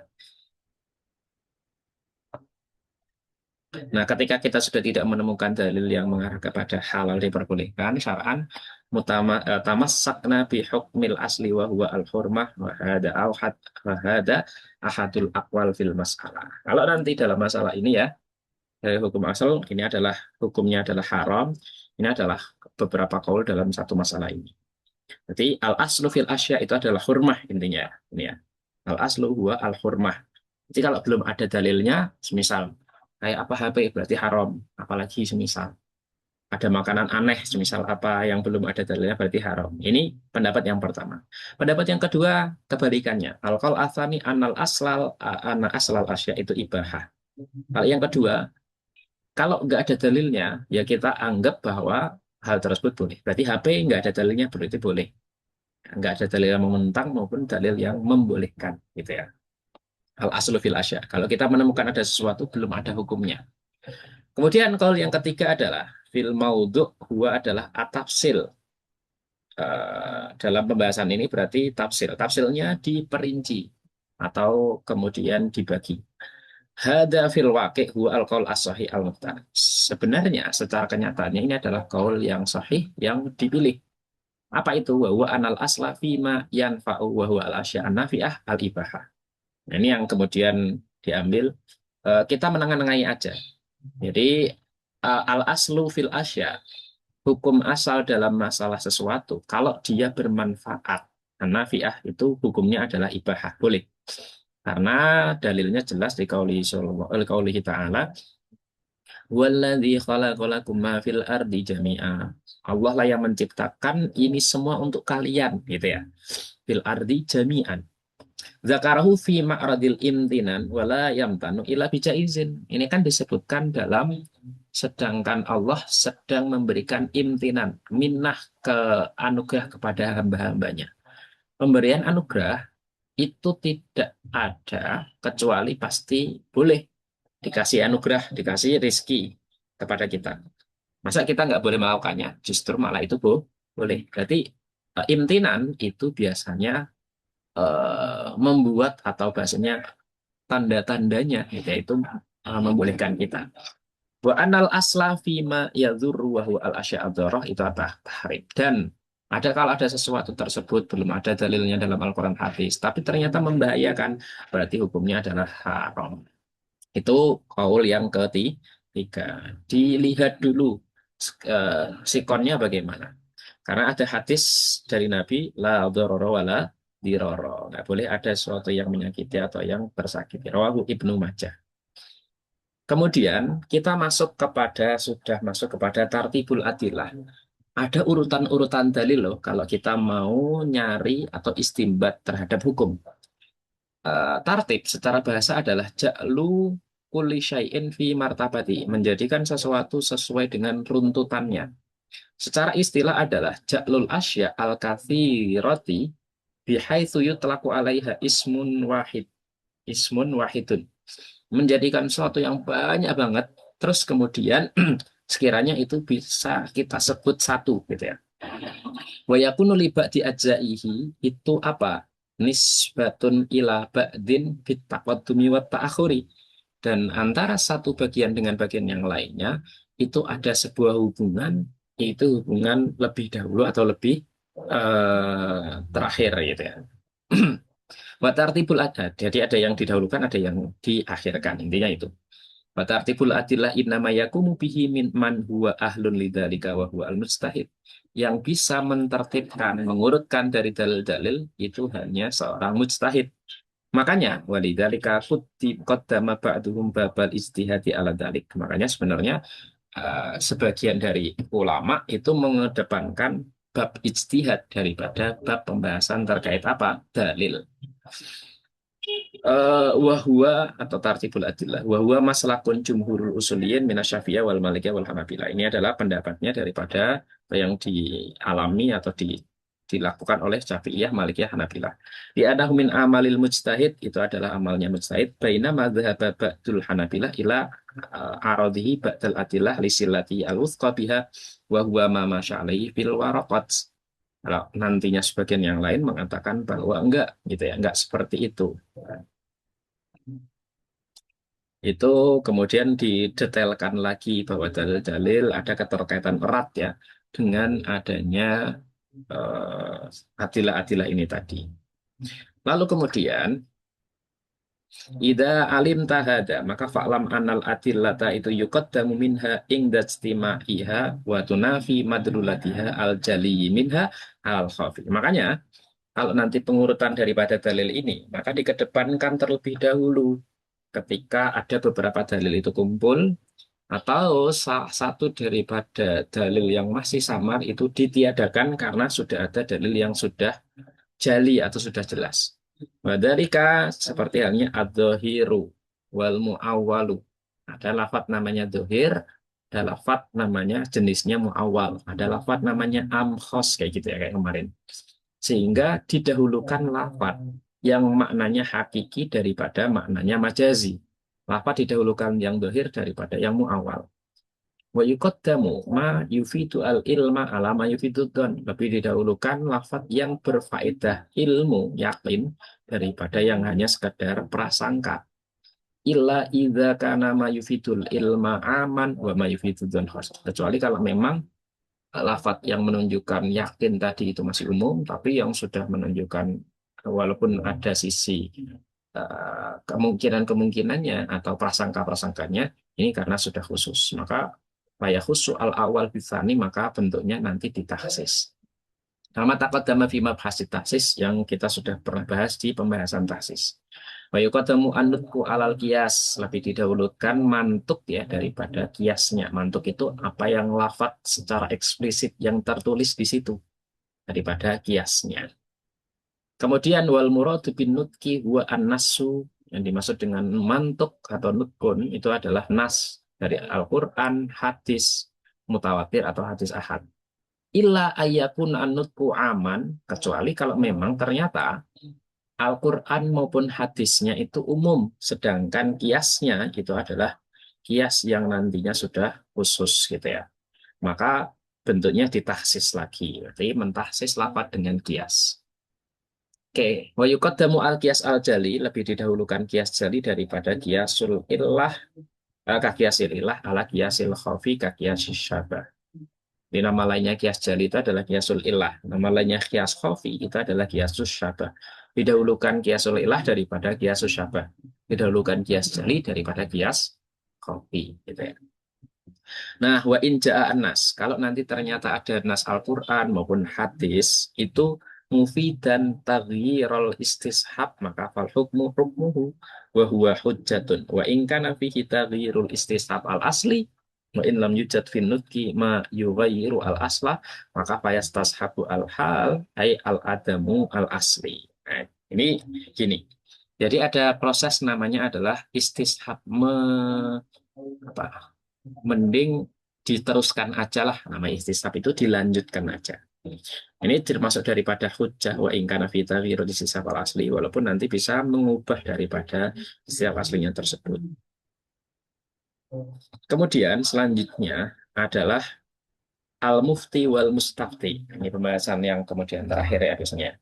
Nah, ketika kita sudah tidak menemukan dalil yang mengarah kepada halal diperbolehkan, syar'an tamassakna bi hukmil asli wa huwa al-hurmah wa hada ahadul aqwal fil mas'alah. Kalau nanti dalam masalah ini ya, hukum asal ini adalah hukumnya adalah haram, ini adalah beberapa kaul dalam satu masalah ini. Jadi al-aslu fil asya itu adalah hurmah intinya, ini ya. Al-aslu huwa al-hurmah. Jadi kalau belum ada dalilnya, semisal kayak apa HP berarti haram, apalagi semisal ada makanan aneh, semisal apa yang belum ada dalilnya berarti haram. Ini pendapat yang pertama. Pendapat yang kedua kebalikannya. Al-qaul atsani anna aslal asya itu ibahah. Kalau yang kedua, kalau nggak ada dalilnya, ya kita anggap bahwa hal tersebut boleh. Berarti HP nggak ada dalilnya berarti boleh. Nggak ada dalil yang menentang maupun dalil yang membolehkan, gitu ya. Al aslu fil asya. Kalau kita menemukan ada sesuatu belum ada hukumnya. Kemudian kalau yang ketiga adalah fil maudhu huwa adalah atafsil. Dalam pembahasan ini berarti tafsil. Tafsilnya diperinci. atau kemudian dibagi. Hada fil waqi' huwa al-qaul as-sahih al-mukhtar. Sebenarnya secara kenyataannya ini adalah kaul yang sahih yang dipilih. Apa itu? Wa huwa anal asla fima yanfa'u wa huwa al-asya' an-nafi'ah al-ibahah. Nah, ini yang kemudian diambil. Kita menengah-nengahi aja. Jadi al-aslu fil asya, hukum asal dalam masalah sesuatu, kalau dia bermanfaat, nafi'ah itu hukumnya adalah ibahah, boleh. Karena dalilnya jelas di qaulihi ta'ala, "Walladzi khalaqalakum ma fil ardi jami'a." Allah lah yang menciptakan ini semua untuk kalian, gitu ya. Fil ardi jami'an. Zakarahu fi ma'radil imtinan wala yamtanu ila bijaizin. Ini kan disebutkan dalam sedangkan Allah sedang memberikan imtinan, minnah ke anugerah kepada hamba-hambanya. Pemberian anugerah itu tidak ada kecuali pasti boleh dikasih anugerah, dikasih rizki kepada kita. Masa kita nggak boleh melakukannya? Justru malah itu boleh. Berarti imtinan itu biasanya membuat atau bahasanya tanda-tandanya yaitu membolehkan kita. Wa anal asla fima yadzurru wa huwa al asya'adzarah itu apa? Tahrim. Dan ada kalau ada sesuatu tersebut belum ada dalilnya dalam Al-Quran hadis, tapi ternyata membahayakan, berarti hukumnya adalah haram. Itu kaul yang ketiga. Dilihat dulu sikonnya bagaimana. Karena ada hadis dari Nabi, la dharara wala dirara. Nggak boleh ada sesuatu yang menyakiti atau yang bersakiti. Rawahu Ibnu Majah. Kemudian kita sudah masuk kepada tartibul adillah. Ada urutan-urutan dalil loh kalau kita mau nyari atau istimbat terhadap hukum. Tartib secara bahasa adalah ja'lu kulli syai'in fi martabati, menjadikan sesuatu sesuai dengan runtutannya. Secara istilah adalah ja'lul asya al-kathirati bihaitsu yutlaqu 'alaiha ismun wahidun. Menjadikan sesuatu yang banyak banget, terus kemudian sekiranya itu bisa kita sebut satu gitu ya. Wa yakunu li ba'di ajzaihi itu apa? Nisbatun ila ba'din bit taqaddumi wa ta'akhuri. Dan antara satu bagian dengan bagian yang lainnya itu ada sebuah hubungan, yaitu hubungan lebih dahulu atau lebih terakhir gitu ya. Wa tartibul adad. Jadi ada yang didahulukan, ada yang diakhirkan. Intinya itu. Wa tartibul adillah innama yakumu bihi min man huwa ahlun lidzalika wa huwa al-mujtahid. Yang bisa mentertibkan, mengurutkan dari dalil-dalil itu hanya seorang mujtahid. Makanya walidzalika qaddama ba'duhum babal ijtihadi ala dzalik. Makanya sebenarnya sebagian dari ulama itu mengedepankan bab ijtihad daripada bab pembahasan terkait apa? Dalil. Wahwa atau tartibul adillah wahwa maslakun jumhurul usuliyin minasyafi'iyah wal malikiyah wal hanabilah. Ini adalah pendapatnya daripada yang dialami atau dilakukan oleh Syafi'iyah, Malikiyah, Hanabilah. Di ada min amalil mujtahid itu adalah amalnya mujtahid. Baina madzhab ba'dul Hanabilah ila aradihi ba'dal adillah lisillati al-wuthqa biha wa huwa ma masya alaihi fil waraqat. Kalau nantinya sebagian yang lain mengatakan bahwa enggak gitu ya, enggak seperti itu. Itu kemudian didetailkan lagi bahwa dalil-dalil ada keterkaitan erat ya dengan adanya adilah-adilah ini tadi. Lalu kemudian ida alim tahada maka fa'lam anal adillata itu yuqaddamu minha ingda istima'iha wa tunafi madlulatiha al jali minha al khafi. Makanya kalau nanti pengurutan daripada dalil ini maka dikedepankan terlebih dahulu ketika ada beberapa dalil itu kumpul atau salah satu daripada dalil yang masih samar itu ditiadakan karena sudah ada dalil yang sudah jali atau sudah jelas. Wadhalika seperti halnya ad-dhahiru wal mu'awwalu. Ada lafadz namanya dohir, ada lafadz namanya jenisnya mu'awwal, ada lafadz namanya amkhos kayak gitu ya kayak kemarin. Sehingga didahulukan lafadz yang maknanya hakiki daripada maknanya majazi. Lafadz didahulukan yang dohir daripada yang mu'awwal. Wa yuqaddamu ma yufidu al ilma ala ma yufidu dzan. Lebih didahulukan lafadz yang berfaedah ilmu, yakin, daripada yang hanya sekedar prasangka. Illa idza kana ma yufidul ilma aman wa ma yufidu dzan khas. Kecuali kalau memang lafadz yang menunjukkan yakin tadi itu masih umum, tapi yang sudah menunjukkan walaupun ada sisi kemungkinan-kemungkinannya atau prasangka-prasangkanya ini karena sudah khusus. Maka Faya khusu al awal bisani maka bentuknya nanti ditahsis. Nama taqaddama fi mabhasit tahsis yang kita sudah pernah bahas di pembahasan tahsis. Wa yuqaddamu annutku alal kias, lebih didahulukan mantuk ya daripada kiasnya. Mantuk itu apa yang lafat secara eksplisit yang tertulis di situ daripada kiasnya. Kemudian wal muradu bin nutki huwa an-nassu, yang dimaksud dengan mantuk atau nutkun itu adalah nas dari Al-Qur'an, hadis mutawatir atau hadis ahad. Illa ayyakun an-nutku aman, kecuali kalau memang ternyata Al-Qur'an maupun hadisnya itu umum, sedangkan kiasnya itu adalah kias yang nantinya sudah khusus gitu ya. Maka bentuknya ditahsis lagi, berarti mentahsis lafaz dengan kias. Oke, wa yuqaddamu al-qiyas al-jali, lebih didahulukan kias jali daripada kiasul illah, ka kiasil illah ala kiasil khafi ka kiasis syabah. Di nama lainnya kias jali itu adalah kiasul illah. Nama lainnya kias khafi itu adalah kiasus syabah. Didahulukan kiasul illah daripada kiasus syabah. Didahulukan kias jali daripada kias khafi gitu ya. Nah, wa in ja'a nas, kalau nanti ternyata ada nas Al-Qur'an maupun hadis itu mufidan taghyirul istishab, maka fal hukmu hukmuhu wa huwa hujjatun. Wa in kana fihi taghyirul istishab al asli wa in lam yujad fin nutki ma yughayyiru al asla, maka fayastashabu al hal ay al adamu al asli. Nah, ini gini. Jadi ada proses namanya adalah istishab apa mending diteruskan aja lah, nama istisab itu dilanjutkan aja. Ini termasuk daripada hujjah wa ingkana fi taghyirul istisab al asli, walaupun nanti bisa mengubah daripada istisab aslinya tersebut. Kemudian selanjutnya adalah al mufti wal mustafti. Ini pembahasan yang kemudian terakhir ya biasanya.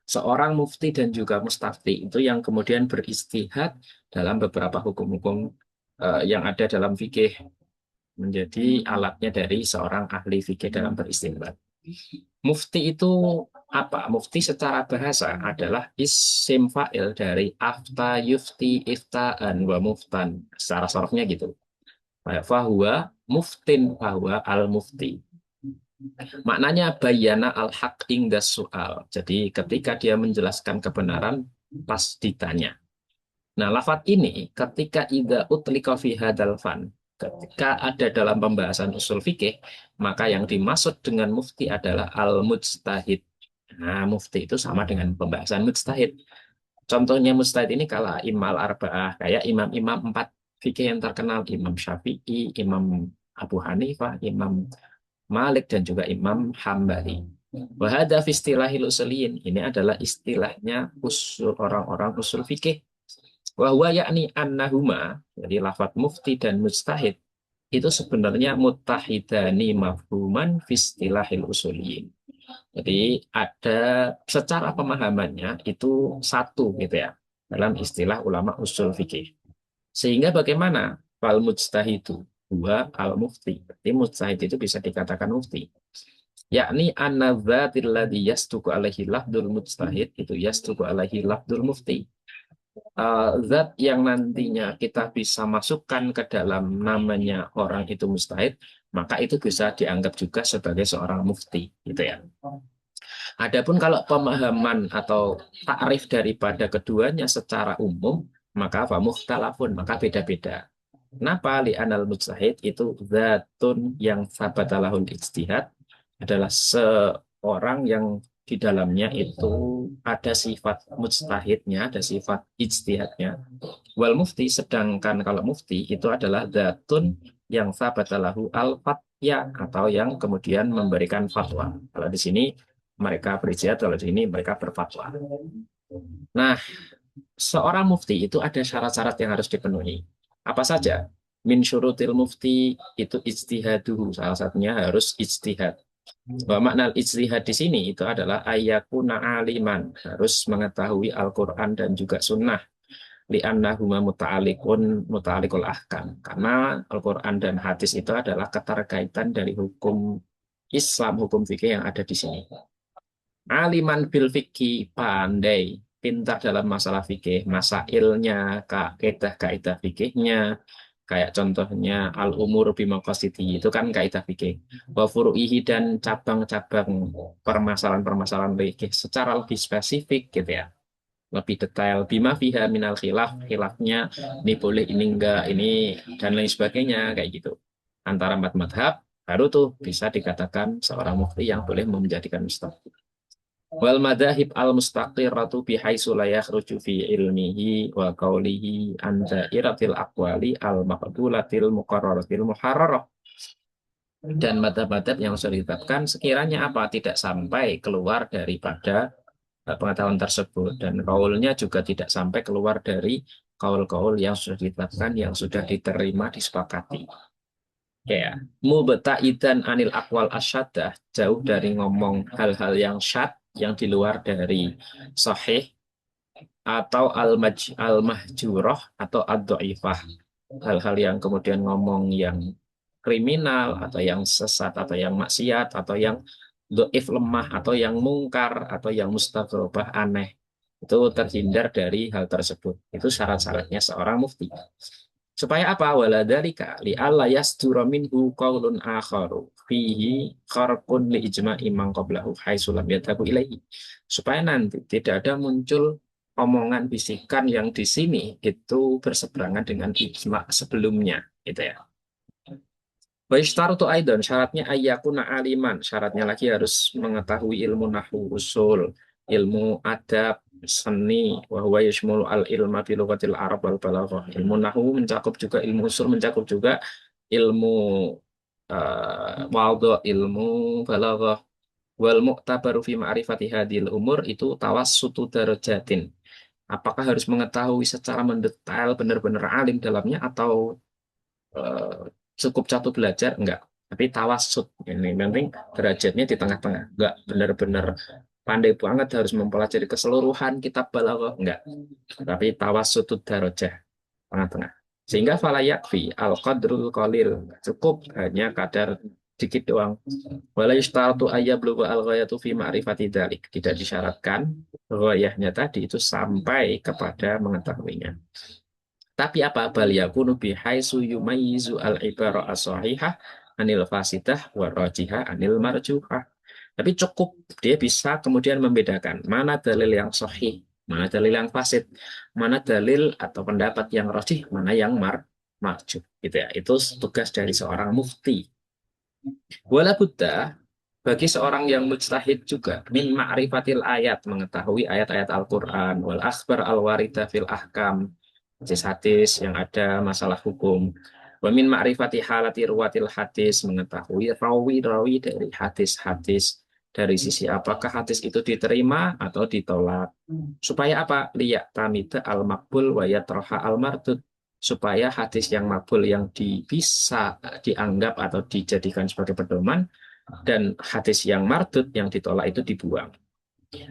Seorang mufti dan juga mustafti itu yang kemudian beristihad dalam beberapa hukum-hukum yang ada dalam fikih, menjadi alatnya dari seorang ahli fikih dalam beristinbat. Mufti itu apa? Mufti secara bahasa adalah isim fa'il dari afta yufti ifta'an wa muftan. Secara sorofnya gitu. Fahuwa muftin fahuwa al-mufti. Maknanya bayana al-haq ingdas soal. Jadi ketika dia menjelaskan kebenaran pas ditanya. Nah, lafadz ini ketika ida utlika fi hadal fan, ketika ada dalam pembahasan usul fikih, maka yang dimaksud dengan mufti adalah al-mujtahid. Nah, mufti itu sama dengan pembahasan mujtahid. Contohnya mujtahid ini kala imal arba'ah, kayak imam-imam empat fikih yang terkenal, Imam Syafi'i, Imam Abu Hanifah, Imam Malik, dan juga Imam Hambali. Wahada fi istilahil usuliyin, ini adalah istilahnya usul orang-orang usul fikih. Wahwa yakni annahuma, jadi lafadz mufti dan mujtahid itu sebenarnya muttahidani mafhuman fistilahil usuliyin. Jadi ada secara pemahamannya itu satu gitu ya dalam istilah ulama usul fikih. Sehingga bagaimana? Fal mujtahidu huwa al mufti. Berarti mujtahid itu bisa dikatakan mufti. Yakni anna dzatil ladzi yasduqu alaihi lafdul mujtahid itu yasduqu alaihi lafdul mufti. Zat yang nantinya kita bisa masukkan ke dalam namanya orang itu mustahid, maka itu bisa dianggap juga sebagai seorang mufti, gitu ya. Adapun kalau pemahaman atau takrif daripada keduanya secara umum, maka fa mukhtalafun, maka beda-beda. Kenapa? Li'anal mujtahid itu zatun yang sabatalahul ijtihad, adalah seorang yang di dalamnya itu ada sifat mujtahidnya, ada sifat ijtihadnya. Wal mufti, sedangkan kalau mufti itu adalah zatun yang sabatalahu al-fatya, atau yang kemudian memberikan fatwa. Kalau di sini mereka berijtihad, kalau di sini mereka berfatwa. Nah, seorang mufti itu ada syarat-syarat yang harus dipenuhi. Apa saja? Min syurutil mufti itu ijtihaduhu. Salah satunya harus ijtihad. Bahwa makna ijtihad di sini itu adalah ayyakuna aliman, harus mengetahui Al-Qur'an dan juga sunnah. Li'annahuma muta'alikul ahkam. Karena Al-Qur'an dan hadis itu adalah keterkaitan dari hukum Islam, hukum fikih yang ada di sini. Aliman bil fikih, pandai, pintar dalam masalah fikih, masailnya, kaidah-kaidah fikihnya, kayak contohnya al-umur bimaqasidi itu kan kaidah fikih. Wa furu'ihi dan cabang-cabang permasalahan-permasalahan fikih secara lebih spesifik gitu ya. Lebih detail bima fiha minal khilaf, khilafnya ini boleh ini enggak, ini dan lain sebagainya kayak gitu. Antara empat madhab baru tuh bisa dikatakan seorang mufti yang boleh menjadikan mustahil. Wal madahib al mustaqiratu bihaitsu la yakhruju fi ilmihi wa qawlihi an dairatil aqwali al maqbulatil muqarraratil muharrarah. Dan madhab-madhab yang sudah ditetapkan sekiranya apa tidak sampai keluar daripada pengetahuan tersebut, dan kaulnya juga tidak sampai keluar dari kaul-kaul yang sudah ditetapkan, yang sudah diterima, disepakati. Ya, mubta'idan anil akwal asyadah, jauh dari ngomong hal-hal yang syad, yang di luar dari sahih, atau al-mahjurah, atau ad-dhaifah. Hal-hal yang kemudian ngomong yang kriminal, atau yang sesat, atau yang maksiat, atau yang dhaif lemah, atau yang mungkar, atau yang mustaghrabah aneh. Itu terhindar dari hal tersebut. Itu syarat-syaratnya seorang mufti. Supaya apa? Waladhalika li'alla yasdura minhu qaulun akharu fihi kharqun li ijma'i man qablahu haitsu lam yadhabu ilaihi. Supaya nanti tidak ada muncul omongan bisikan yang di sini itu berseberangan dengan ijma sebelumnya, gitu ya. Wa ishtaratu aidan, syaratnya ayyakuna aliman, syaratnya lagi harus mengetahui ilmu nahwu usul, ilmu adab, seni, wa huwa yashmulu al ilma bi lughatil arab wal balaghah. Ilmu nahwu mencakup juga ilmu usul, mencakup juga ilmu wadha, ilmu balaghah. Wal mu'tabaru fi ma'rifati hadhil umur itu tawassutu darajatin. Apakah harus mengetahui secara mendetail benar-benar alim dalamnya, atau eh, cukup satu belajar? Enggak, tapi tawasud ini penting, derajatnya di tengah-tengah, enggak benar-benar pandai banget harus mempelajari keseluruhan kitab balaghah, enggak, tapi tawasud darajah, tengah-tengah. Sehingga fala yakfi al qadrul qalil, cukup hanya kadar dikit doang. Wala yustaratu ayyablugha al ghayatu fi ma'rifati dzalik, tidak disyaratkan ghayahnya tadi itu sampai kepada mengetahuinya. Tapi apa? Bal yakunu bihaisu yumayyizu al-ibara as-sahihah anil fasidah wa rajihah anil marjuhah. Tapi cukup dia bisa kemudian membedakan mana dalil yang sahih, mana dalil yang fasid, mana dalil atau pendapat yang rajih, mana yang marjuh. Gitu ya. Itu tugas dari seorang mufti. Wala buddha, bagi seorang yang mujtahid juga min ma'rifatil ayat, mengetahui ayat-ayat Al-Qur'an, wal akhbar al-warida fil ahkam, hadis-hadis yang ada masalah hukum. Wa min ma'rifati halati ruwatil hadis, mengetahui rawi-rawi dari hadis-hadis, dari sisi apakah hadis itu diterima atau ditolak. Supaya apa? Liyak tamida al-makbul wa yatraha al-mardud. Supaya hadis yang makbul yang bisa dianggap atau dijadikan sebagai pedoman, dan hadis yang mardud yang ditolak itu dibuang.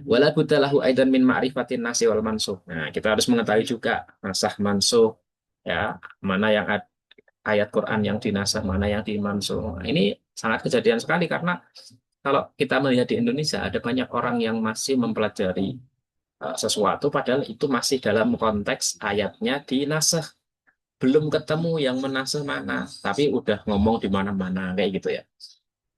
Wala budalahu aidan min ma'rifatin nasi wal mansuh. Nah, kita harus mengetahui juga nasah mansuh, ya, mana yang ayat Quran yang dinasah, mana yang dimansuh. Nah, ini sangat kejadian sekali, karena kalau kita melihat di Indonesia ada banyak orang yang masih mempelajari sesuatu padahal itu masih dalam konteks ayatnya dinasah. Belum ketemu yang menasah mana, tapi udah ngomong di mana-mana kayak gitu ya.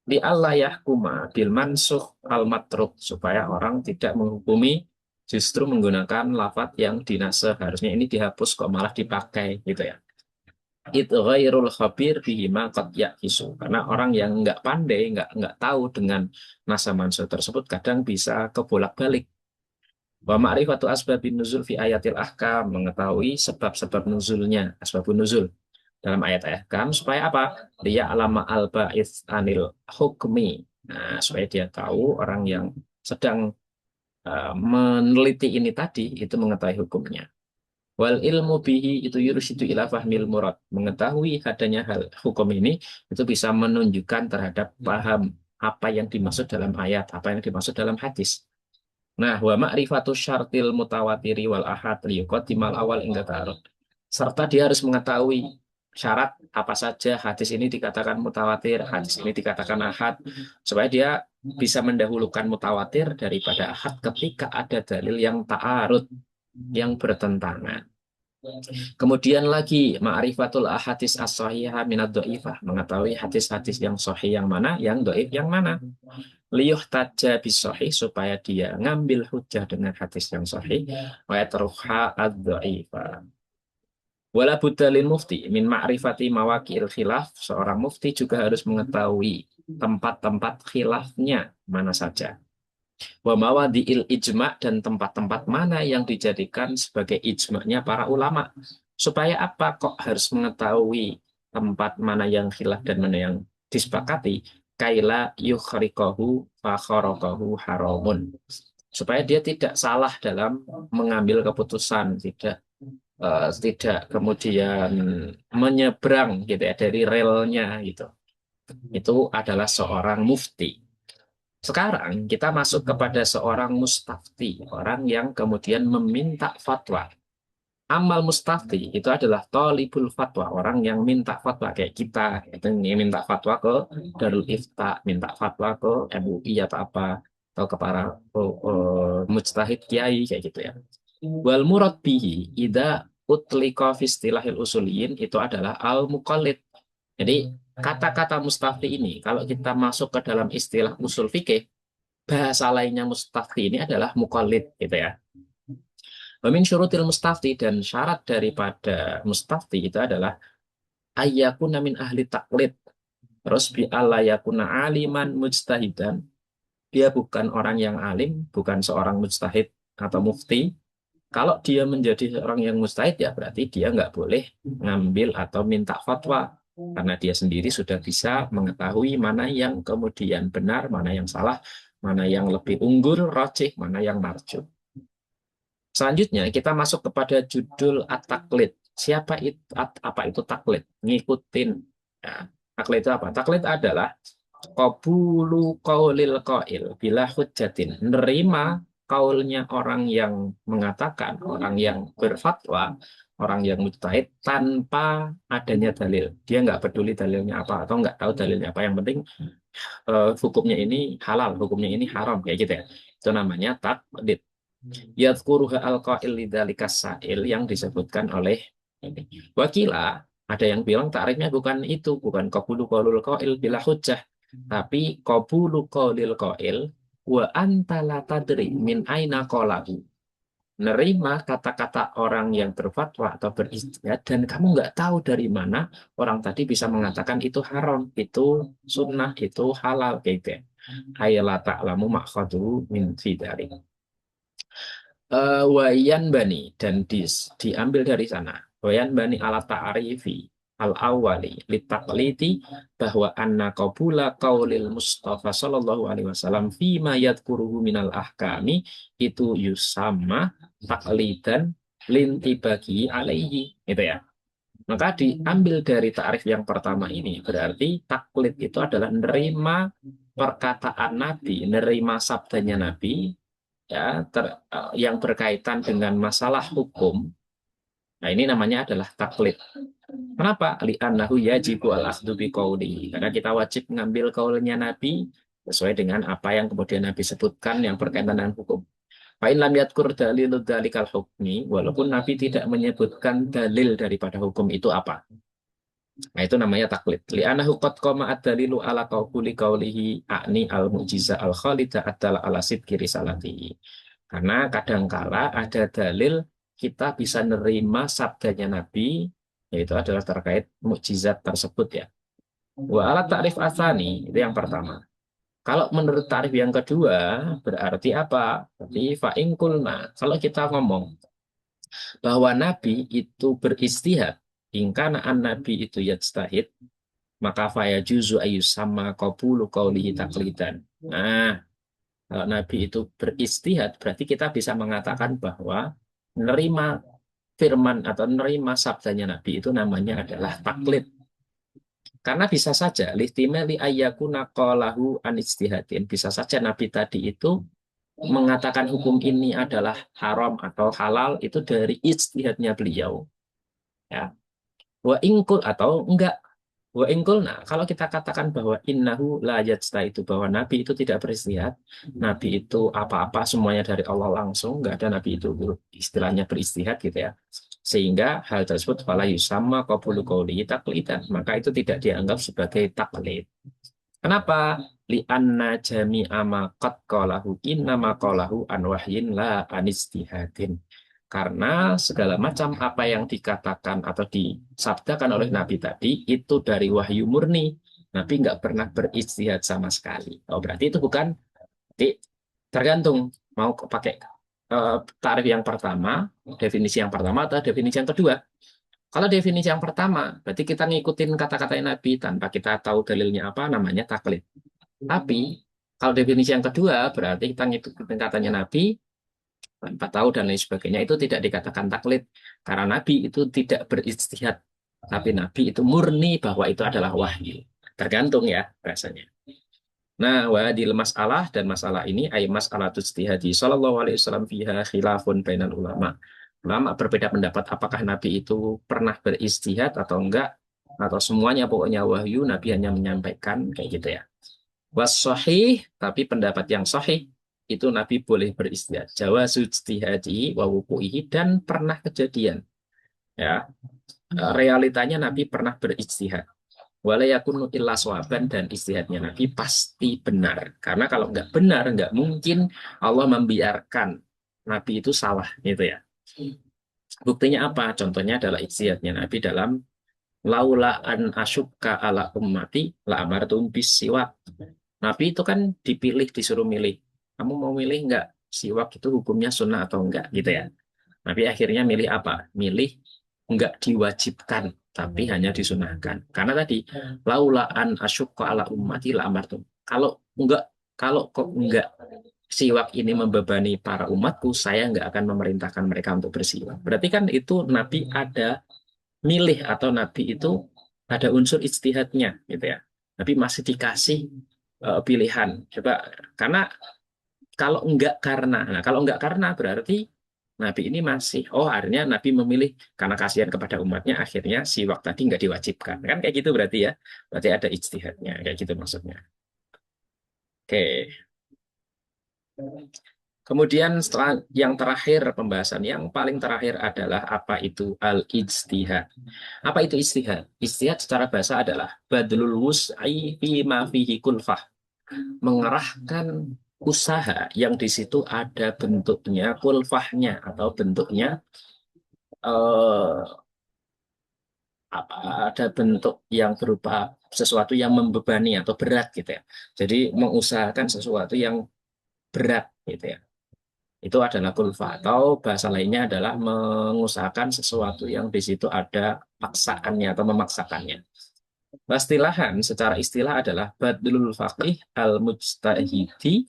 Di Allah yahkuma bil mansuh al matruk, supaya orang tidak menghukumi justru menggunakan lafaz yang dinasah, harusnya ini dihapus kok malah dipakai gitu ya. Itu ghairul khabir bihima qad yakisu, karena orang yang nggak pandai, nggak tahu dengan nasa mansuh tersebut kadang bisa kebolak-balik. Wa ma'rifatu asbabin nuzul fi ayatil ahkam, mengetahui sebab-sebab nuzulnya, asbabun nuzul dalam ayat-ayat ahkam, supaya apa? Dia alama al-ba'its anil hukmi. Nah, supaya dia tahu, orang yang sedang meneliti ini tadi itu mengetahui hukumnya. Wal ilmu bihi itu yursidu ila fahmil murad. Mengetahui adanya hal hukum ini itu bisa menunjukkan terhadap paham apa yang dimaksud dalam ayat, apa yang dimaksud dalam hadis. Nah, wa ma'rifatu syartil mutawatiri wal ahad liyuqaddimal awal inda ta'arud. Serta dia harus mengetahui syarat apa saja hadis ini dikatakan mutawatir, hadis ini dikatakan ahad, supaya dia bisa mendahulukan mutawatir daripada ahad ketika ada dalil yang ta'arud, yang bertentangan. Kemudian lagi ma'rifatul ahadis as-sahihah minad dhaifah, mengetahui hadis-hadis yang sahih yang mana, yang dhaif yang mana. Liyuh taja bisohi supaya dia ngambil hujah dengan hadis yang sahih wa yatruha ad-dhaifah. Wala budalin mufti min ma'rifati mawaqi'il khilaf, seorang mufti juga harus mengetahui tempat-tempat khilafnya mana saja. Wa mawadi'il ijma' dan tempat-tempat mana yang dijadikan sebagai ijma'nya para ulama. Supaya apa kok harus mengetahui tempat mana yang khilaf dan mana yang disepakati? Kaila yukhrikahu fakhorokahu haramun. Supaya dia tidak salah dalam mengambil keputusan, tidak kemudian menyeberang gitu ya dari relnya gitu. Itu adalah seorang mufti. Sekarang kita masuk kepada seorang mustafti, orang yang kemudian meminta fatwa. Amal mustafti itu adalah tolibul fatwa, orang yang minta fatwa kayak kita, itu minta fatwa ke Darul Ifta, minta fatwa ke MUI atau apa, atau ke para mujtahid kiai kayak gitu ya. Wal murad bihi ida utlika fi istilahil usuliyin itu adalah al muqallid. Jadi kata-kata mustafti ini kalau kita masuk ke dalam istilah usul fikih, bahasa lainnya mustafti ini adalah muqallid gitu ya. Wa min syurutil mustafti dan syarat daripada mustafti itu adalah ayyakuna min ahli taklid. Terus bi alla yakuna aliman mujtahidan. Dia bukan orang yang alim, bukan seorang mujtahid atau mufti. Kalau dia menjadi seorang yang mustahid ya berarti dia nggak boleh ngambil atau minta fatwa karena dia sendiri sudah bisa mengetahui mana yang kemudian benar, mana yang salah, mana yang lebih unggul, rajih, mana yang marjuh. Selanjutnya kita masuk kepada judul at-taklid. Apa itu taklid? Ngikutin. Ya, taklid itu apa? Taklid adalah qabulu qaulil qail bila hujjatin. Nerima kaulnya orang yang mengatakan, orang yang berfatwa, orang yang mujtahid tanpa adanya dalil. Dia nggak peduli dalilnya apa atau nggak tahu dalilnya apa. Yang penting hukumnya ini halal, hukumnya ini haram kayak gitu ya. Itu namanya taklid. Yadhkuruha al-qail lidzalika sa'il yang disebutkan oleh ini. Wakila, ada yang bilang takrifnya bukan itu, bukan qabulu qaulul qail bila hujjah, tapi qabulu qaulil qail wa anta la tadri min aina qalahu. Nerima kata-kata orang yang berfatwa atau beristihad dan kamu nggak tahu dari mana orang tadi bisa mengatakan itu haram, itu sunnah, itu halal kayak gitu. Ayala ta'lamu ma'khadu min dzalik. Wayan bani dan diambil dari sana. Wayan bani ala ta'arifi al awali litakliti bahwa anna qabula qaulil Mustafa sallallahu alaihi wasallam fima yadkuruhu minal ahkami itu yusama taklidan lintibagi alaihi itu ya. Maka diambil dari ta'rif yang pertama ini berarti taklid itu adalah nerima perkataan Nabi, nerima sabdanya Nabi ya yang berkaitan dengan masalah hukum. Nah, ini namanya adalah taklid. Kenapa? Li'annahu yajibu al-akhdhu biqauli. Karena kita wajib mengambil kaulnya Nabi sesuai dengan apa yang kemudian Nabi sebutkan yang berkaitan dengan hukum. Fa'in lam yadkur dalilu dalikal hukmi, walaupun Nabi tidak menyebutkan dalil daripada hukum itu apa. Nah, itu namanya taklid. Li'anahu qad qama ad-dalilu ala qauli qaulihi a'ni al-mu'jiza al-khalida adalah ala sidqi risalatihi. Karena kadangkala ada dalil kita bisa nerima sabdanya Nabi, yaitu adalah terkait mukjizat tersebut ya. Wa ala ta'rif asani, itu yang pertama. Kalau menurut tarif yang kedua, berarti apa? Berarti fa'ingkulna. Kalau kita ngomong bahwa Nabi itu beristihad, ingkana an Nabi itu yajtahid, maka faya juzu ayus sama qabulu qaulihi taklidan. Nah, kalau Nabi itu beristihad, berarti kita bisa mengatakan bahwa menerima firman atau nerima sabdanya Nabi itu namanya adalah taklid. Karena bisa saja lihtimali ayyakuna qalahu an ijtihadin. Bisa saja Nabi tadi itu mengatakan hukum ini adalah haram atau halal itu dari ijtihadnya beliau. Ya. Wa ingkul atau enggak. Wa ingkul, nah kalau kita katakan bahwa innahu la yajta itu bahwa Nabi itu tidak beristihad, Nabi itu apa-apa semuanya dari Allah langsung, enggak ada Nabi itu istilahnya beristihad gitu ya. Sehingga hal tersebut fala yusamma qabulu qawli taqlidan, maka itu tidak dianggap sebagai taklid. Kenapa? Li'anna jami'a ma qad qalahu innama qalahu an wahyin la an istihadin. Karena segala macam apa yang dikatakan atau disabdakan oleh Nabi tadi itu dari wahyu murni. Nabi nggak pernah beristihad sama sekali. Oh, berarti itu bukan, berarti tergantung mau pakai tarif yang pertama, definisi yang pertama atau definisi yang kedua. Kalau definisi yang pertama, berarti kita ngikutin kata-kata Nabi tanpa kita tahu dalilnya apa, namanya taklid. Tapi kalau definisi yang kedua, berarti kita ngikutin katanya Nabi tanpa tahu dan lain sebagainya, itu tidak dikatakan taklid. Karena Nabi itu tidak beristihad, tapi Nabi itu murni bahwa itu adalah wahyu. Tergantung ya rasanya. Nah, wadil masalah dan masalah ini ay masalah ijtihadi sallallahu alaihi wasallam fiha khilafun bainal ulama. Ulama berbeda pendapat apakah Nabi itu pernah beristihad atau enggak, atau semuanya pokoknya wahyu, Nabi hanya menyampaikan kayak gitu ya. Was sahih, tapi pendapat yang sahih itu Nabi boleh beristihad. Jawazu ijtihadi wa wuqu'ihi, dan pernah kejadian. Ya, realitanya Nabi pernah beristihad. Wala yakunu illa swaban, dan istihadnya Nabi pasti benar. Karena kalau nggak benar, nggak mungkin Allah membiarkan Nabi itu salah, gitu ya. Buktinya apa? Contohnya adalah istihadnya Nabi dalam laula an asyukka ala ummati la amartum bisiwak. Nabi itu kan dipilih, disuruh milih. Kamu mau milih nggak siwak itu hukumnya sunnah atau enggak, gitu ya. Nabi akhirnya milih apa? Milih enggak diwajibkan, tapi hanya disunahkan. Karena tadi laulaan asyukka ala ummati la amartum. Kalau kok enggak siwak ini membebani para umatku, saya enggak akan memerintahkan mereka untuk bersiwak. Berarti kan itu Nabi ada milih, atau Nabi itu ada unsur ijtihadnya gitu ya. Nabi masih dikasih pilihan. Coba, karena kalau enggak karena berarti Nabi ini masih, oh akhirnya Nabi memilih karena kasihan kepada umatnya, akhirnya siwak tadi enggak diwajibkan. Kan kayak gitu berarti ya. Berarti ada ijtihadnya, kayak gitu maksudnya. Oke. Kemudian setelah yang terakhir, pembahasan yang paling terakhir adalah apa itu al-ijtihad. Apa itu ijtihad? Ijtihad secara bahasa adalah badlul wus'i fi ma fihi kulfah. Mengerahkan usaha yang di situ ada bentuknya kulfahnya, atau bentuknya eh, ada bentuk yang berupa sesuatu yang membebani atau berat gitu ya. Jadi mengusahakan sesuatu yang berat gitu ya. Itu adalah kulfa, atau bahasa lainnya adalah mengusahakan sesuatu yang di situ ada paksaannya atau memaksakannya. Pastilahan secara istilah adalah badlul faqih al mujtahidi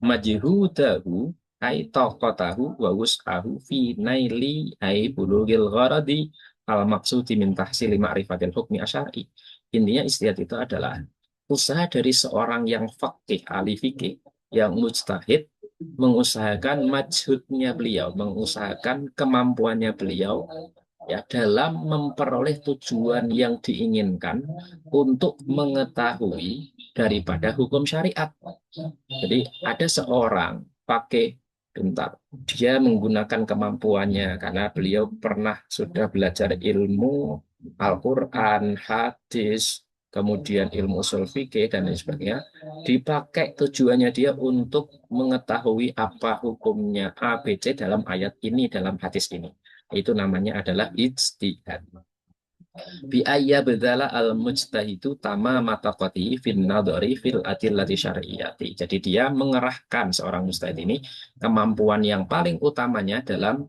majhudahu ay taqatahu wa wus'ahu fi naili ay bulugil gharadi al maksudi min tahsili ma'rifatil hukmi asyari. Intinya istihad itu adalah usaha dari seorang yang faqih, ahli fikih, yang mujtahid, mengusahakan majhudnya beliau, mengusahakan kemampuannya beliau ya dalam memperoleh tujuan yang diinginkan untuk mengetahui daripada hukum syariat. Jadi ada seorang pakai, bentar, dia menggunakan kemampuannya karena beliau pernah sudah belajar ilmu Al-Quran, hadis, kemudian ilmu usul fikih dan lain sebagainya, dipakai tujuannya dia untuk mengetahui apa hukumnya A, B, C dalam ayat ini, dalam hadis ini. Itu namanya adalah ijtihad. Bi ayya bedala al mujtahidu tama mataqati fin nadhari fil adillati syar'iyyati. Jadi dia mengerahkan, seorang mujtahid ini, kemampuan yang paling utamanya dalam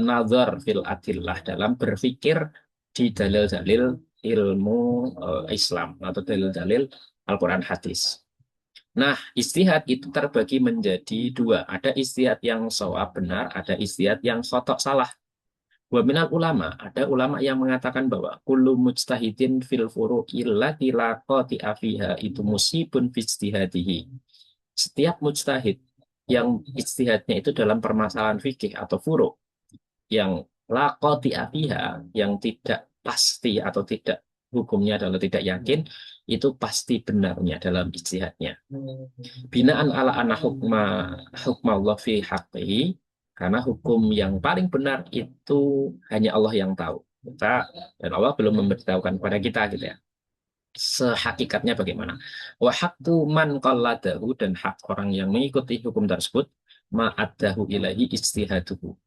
nazar fil adillah, dalam berpikir di dalil-dalil ilmu Islam atau dalil-dalil Al-Quran hadis. Nah, istihad itu terbagi menjadi dua. Ada istihad yang shawab benar, ada istihad yang khotok salah. Wa minal ulama, ada ulama yang mengatakan bahwa kullu mujtahidin fil furu'i allati la qati'a fiha itu musibun fi ijtihadihi. Setiap mujtahid yang ijtihadnya itu dalam permasalahan fikih atau furu' yang la qati'a fiha, yang tidak pasti atau tidak hukumnya adalah tidak yakin, itu pasti benarnya dalam ijtihadnya. Binaan ala anna hukma Allah fi haqqihi, karena hukum yang paling benar itu hanya Allah yang tahu. Kita dan Allah belum memberitahukan kepada kita gitu ya. Sehakikatnya bagaimana? Wa haqqu man qalladahu, dan hak orang yang mengikuti hukum tersebut ma'addahu ilahi ijtihaduhu.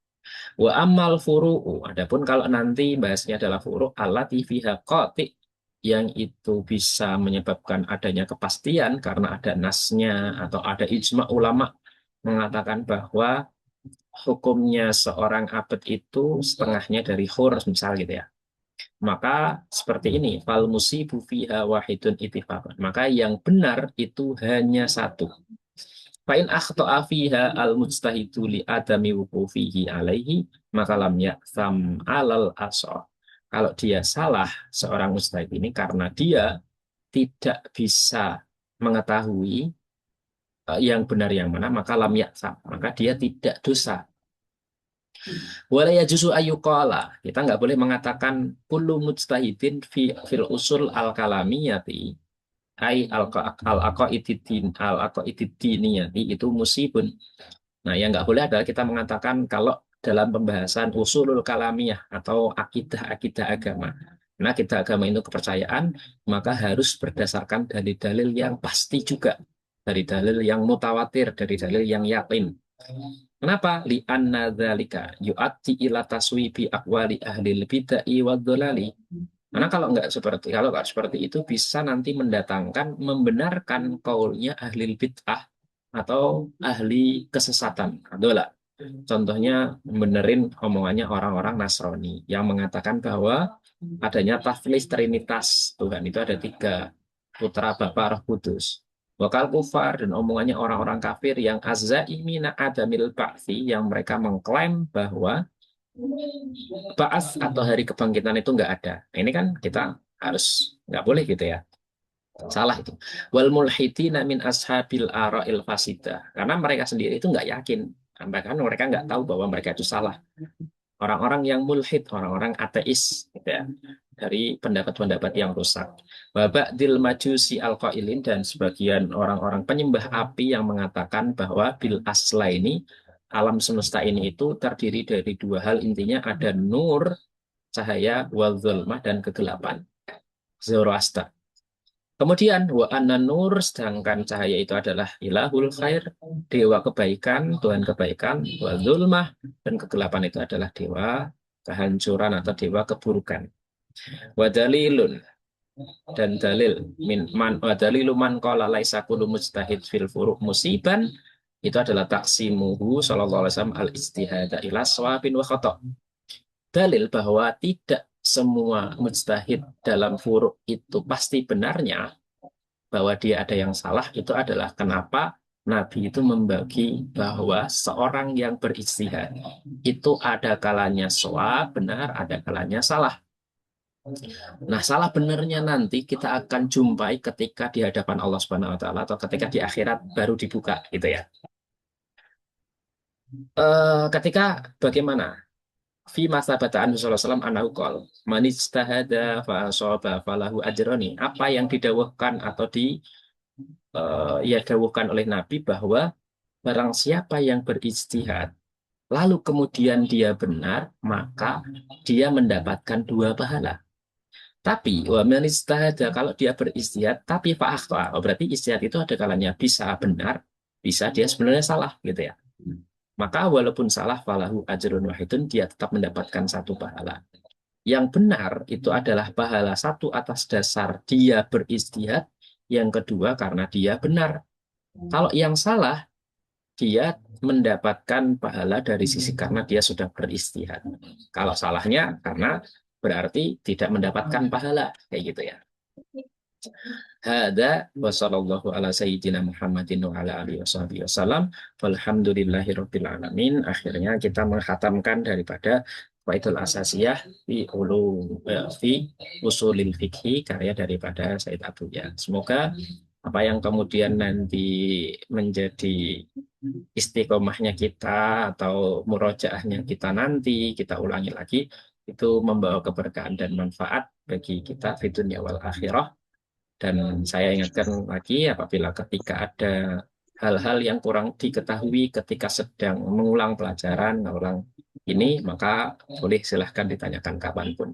Wa ammal furu'u, adapun kalau nanti bahasnya adalah furu' allati fiha qati', yang itu bisa menyebabkan adanya kepastian karena ada nasnya atau ada ijma ulama mengatakan bahwa hukumnya seorang abad itu setengahnya dari hur misal gitu ya. Maka seperti ini, fal musibu fiha wahidun ittifaqan. Maka yang benar itu hanya satu. Fa'in akhta'a fiha al-mujtahidu li adami wuqufihi alaihi, maka lam ya'tham alal asah. Kalau dia salah, seorang mujtahid ini karena dia tidak bisa mengetahui yang benar yang mana, maka lam ya'tham. Maka dia tidak dosa. Wala yajuzu ayyuqala. Kita nggak boleh mengatakan kullu mujtahidin fil usul al-kalamiyati ai al-aqaididiniyati itu musibun. Nah, yang nggak boleh adalah kita mengatakan kalau dalam pembahasan usulul kalamiyah atau akidah-akidah agama. Nah, akidah agama itu kepercayaan, maka harus berdasarkan dari dalil yang pasti juga. Dari dalil yang mutawatir, dari dalil yang yakin. Kenapa? Li'anna dzalika yu'atti ila taswibi aqwali ahli bid'ah wad dhalali. Karena kalau nggak seperti itu bisa nanti mendatangkan membenarkan kaulnya ahli bid'ah atau ahli kesesatan. Adalah contohnya membenerin omongannya orang-orang Nasrani yang mengatakan bahwa adanya taflis trinitas Tuhan itu ada tiga, putra Bapa Roh Kudus. Wakal kufar, dan omongannya orang-orang kafir yang azzaimina adamil ba'thi, yang mereka mengklaim bahwa Ba'ats atau hari kebangkitan itu nggak ada. Nah, ini kan kita harus nggak boleh gitu ya. Salah itu. Wal mulhidina min ashabil ara'il fasidah. Karena mereka sendiri itu nggak yakin. Bahkan mereka nggak tahu bahwa mereka itu salah. Orang-orang yang mulhid, orang-orang ateis gitu ya. Dari pendapat-pendapat yang rusak. Waba'dil majusi al-qailin, dan sebagian orang-orang penyembah api yang mengatakan bahwa bil asla ini, alam semesta ini itu terdiri dari dua hal, intinya ada nur, cahaya, wal zulmah, dan kegelapan. Zoroaster. Kemudian wa anna nur, sedangkan cahaya itu adalah ilahul khair, dewa kebaikan, Tuhan kebaikan, wa zulmah, dan kegelapan itu adalah dewa kehancuran atau dewa keburukan. Wa dalilun, dan dalil wa dalilu man qala laisa kullu mujtahid fil furu' musiban, itu adalah taksimuhu sallallahu alaihi wasallam al-ijtihada ila shawabin wa khata'. Dalil bahwa tidak semua mujtahid dalam furu' itu pasti benarnya, bahwa dia ada yang salah, itu adalah kenapa Nabi itu membagi bahwa seorang yang berijtihad itu ada kalanya shawab, benar, ada kalanya salah. Nah, salah benarnya nanti kita akan jumpai ketika di hadapan Allah Subhanahu wa taala atau ketika di akhirat baru dibuka gitu ya. Ketika bagaimana? Fi masa bataan Rasulullah SAW anahu qol man ijtahada fa asaba falahu ajrani. Apa yang didawuhkan atau ya dawuhkan oleh Nabi bahwa barang siapa yang berijtihad lalu kemudian dia benar, maka dia mendapatkan dua pahala. Tapi wa man ijtahada, kalau dia berijtihad tapi fa akhta, berarti ijtihad itu ada kalanya bisa benar, bisa dia sebenarnya salah gitu ya. Maka walaupun salah falahu ajrun wahidun, dia tetap mendapatkan satu pahala. Yang benar itu adalah pahala satu atas dasar dia berijtihad, yang kedua karena dia benar. Kalau yang salah, dia mendapatkan pahala dari sisi karena dia sudah berijtihad. Kalau salahnya karena berarti tidak mendapatkan pahala, kayak gitu ya. Hada wa sallallahu ala sayyidina Muhammadin wa ala alihi wasallam. Walhamdulillahirabbil alamin. Akhirnya kita menghatamkan daripada Faidul Asasiyah fi Usulil Fikhi, karya daripada Said Atiyah. Semoga apa yang kemudian nanti menjadi istiqomahnya kita atau murojaahnya kita nanti, kita ulangi lagi, itu membawa keberkahan dan manfaat bagi kita di dunia wal akhirah. Dan saya ingatkan lagi, apabila ketika ada hal-hal yang kurang diketahui ketika sedang mengulang pelajaran, mengulang ini, maka boleh silahkan ditanyakan kapanpun.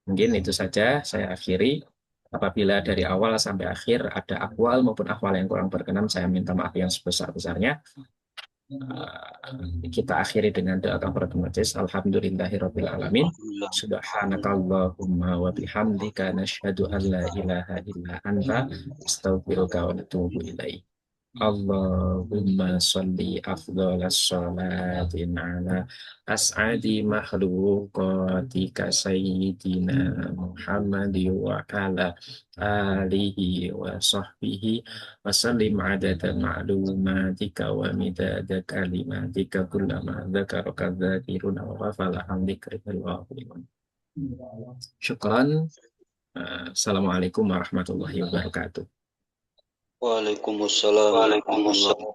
Mungkin itu saja saya akhiri. Apabila dari awal sampai akhir ada akwal maupun akwal yang kurang berkenan, saya minta maaf yang sebesar-besarnya. Kita akhiri dengan doa kafaratul majelis. Alhamdulillahirabbil alamin. Alhamdulillah. Subhanakallahumma wa bihamdika nasyhadu an la ilaha illa anta astaghfiruka wa atubu ilaik. Allahumma sholli afdhalas sholatin ala as'adi makhluqatika sayyidina Muhammad wa ala alihi wa sahbihi wa sallim adada ma'lumatika wa midada kalimatika kullama dzakaraka dzakiruna wa ghafala an dzikrikal ghafilun. Syukran. Assalamualaikum warahmatullahi wabarakatuh. Waalaikumsalam warahmatullahi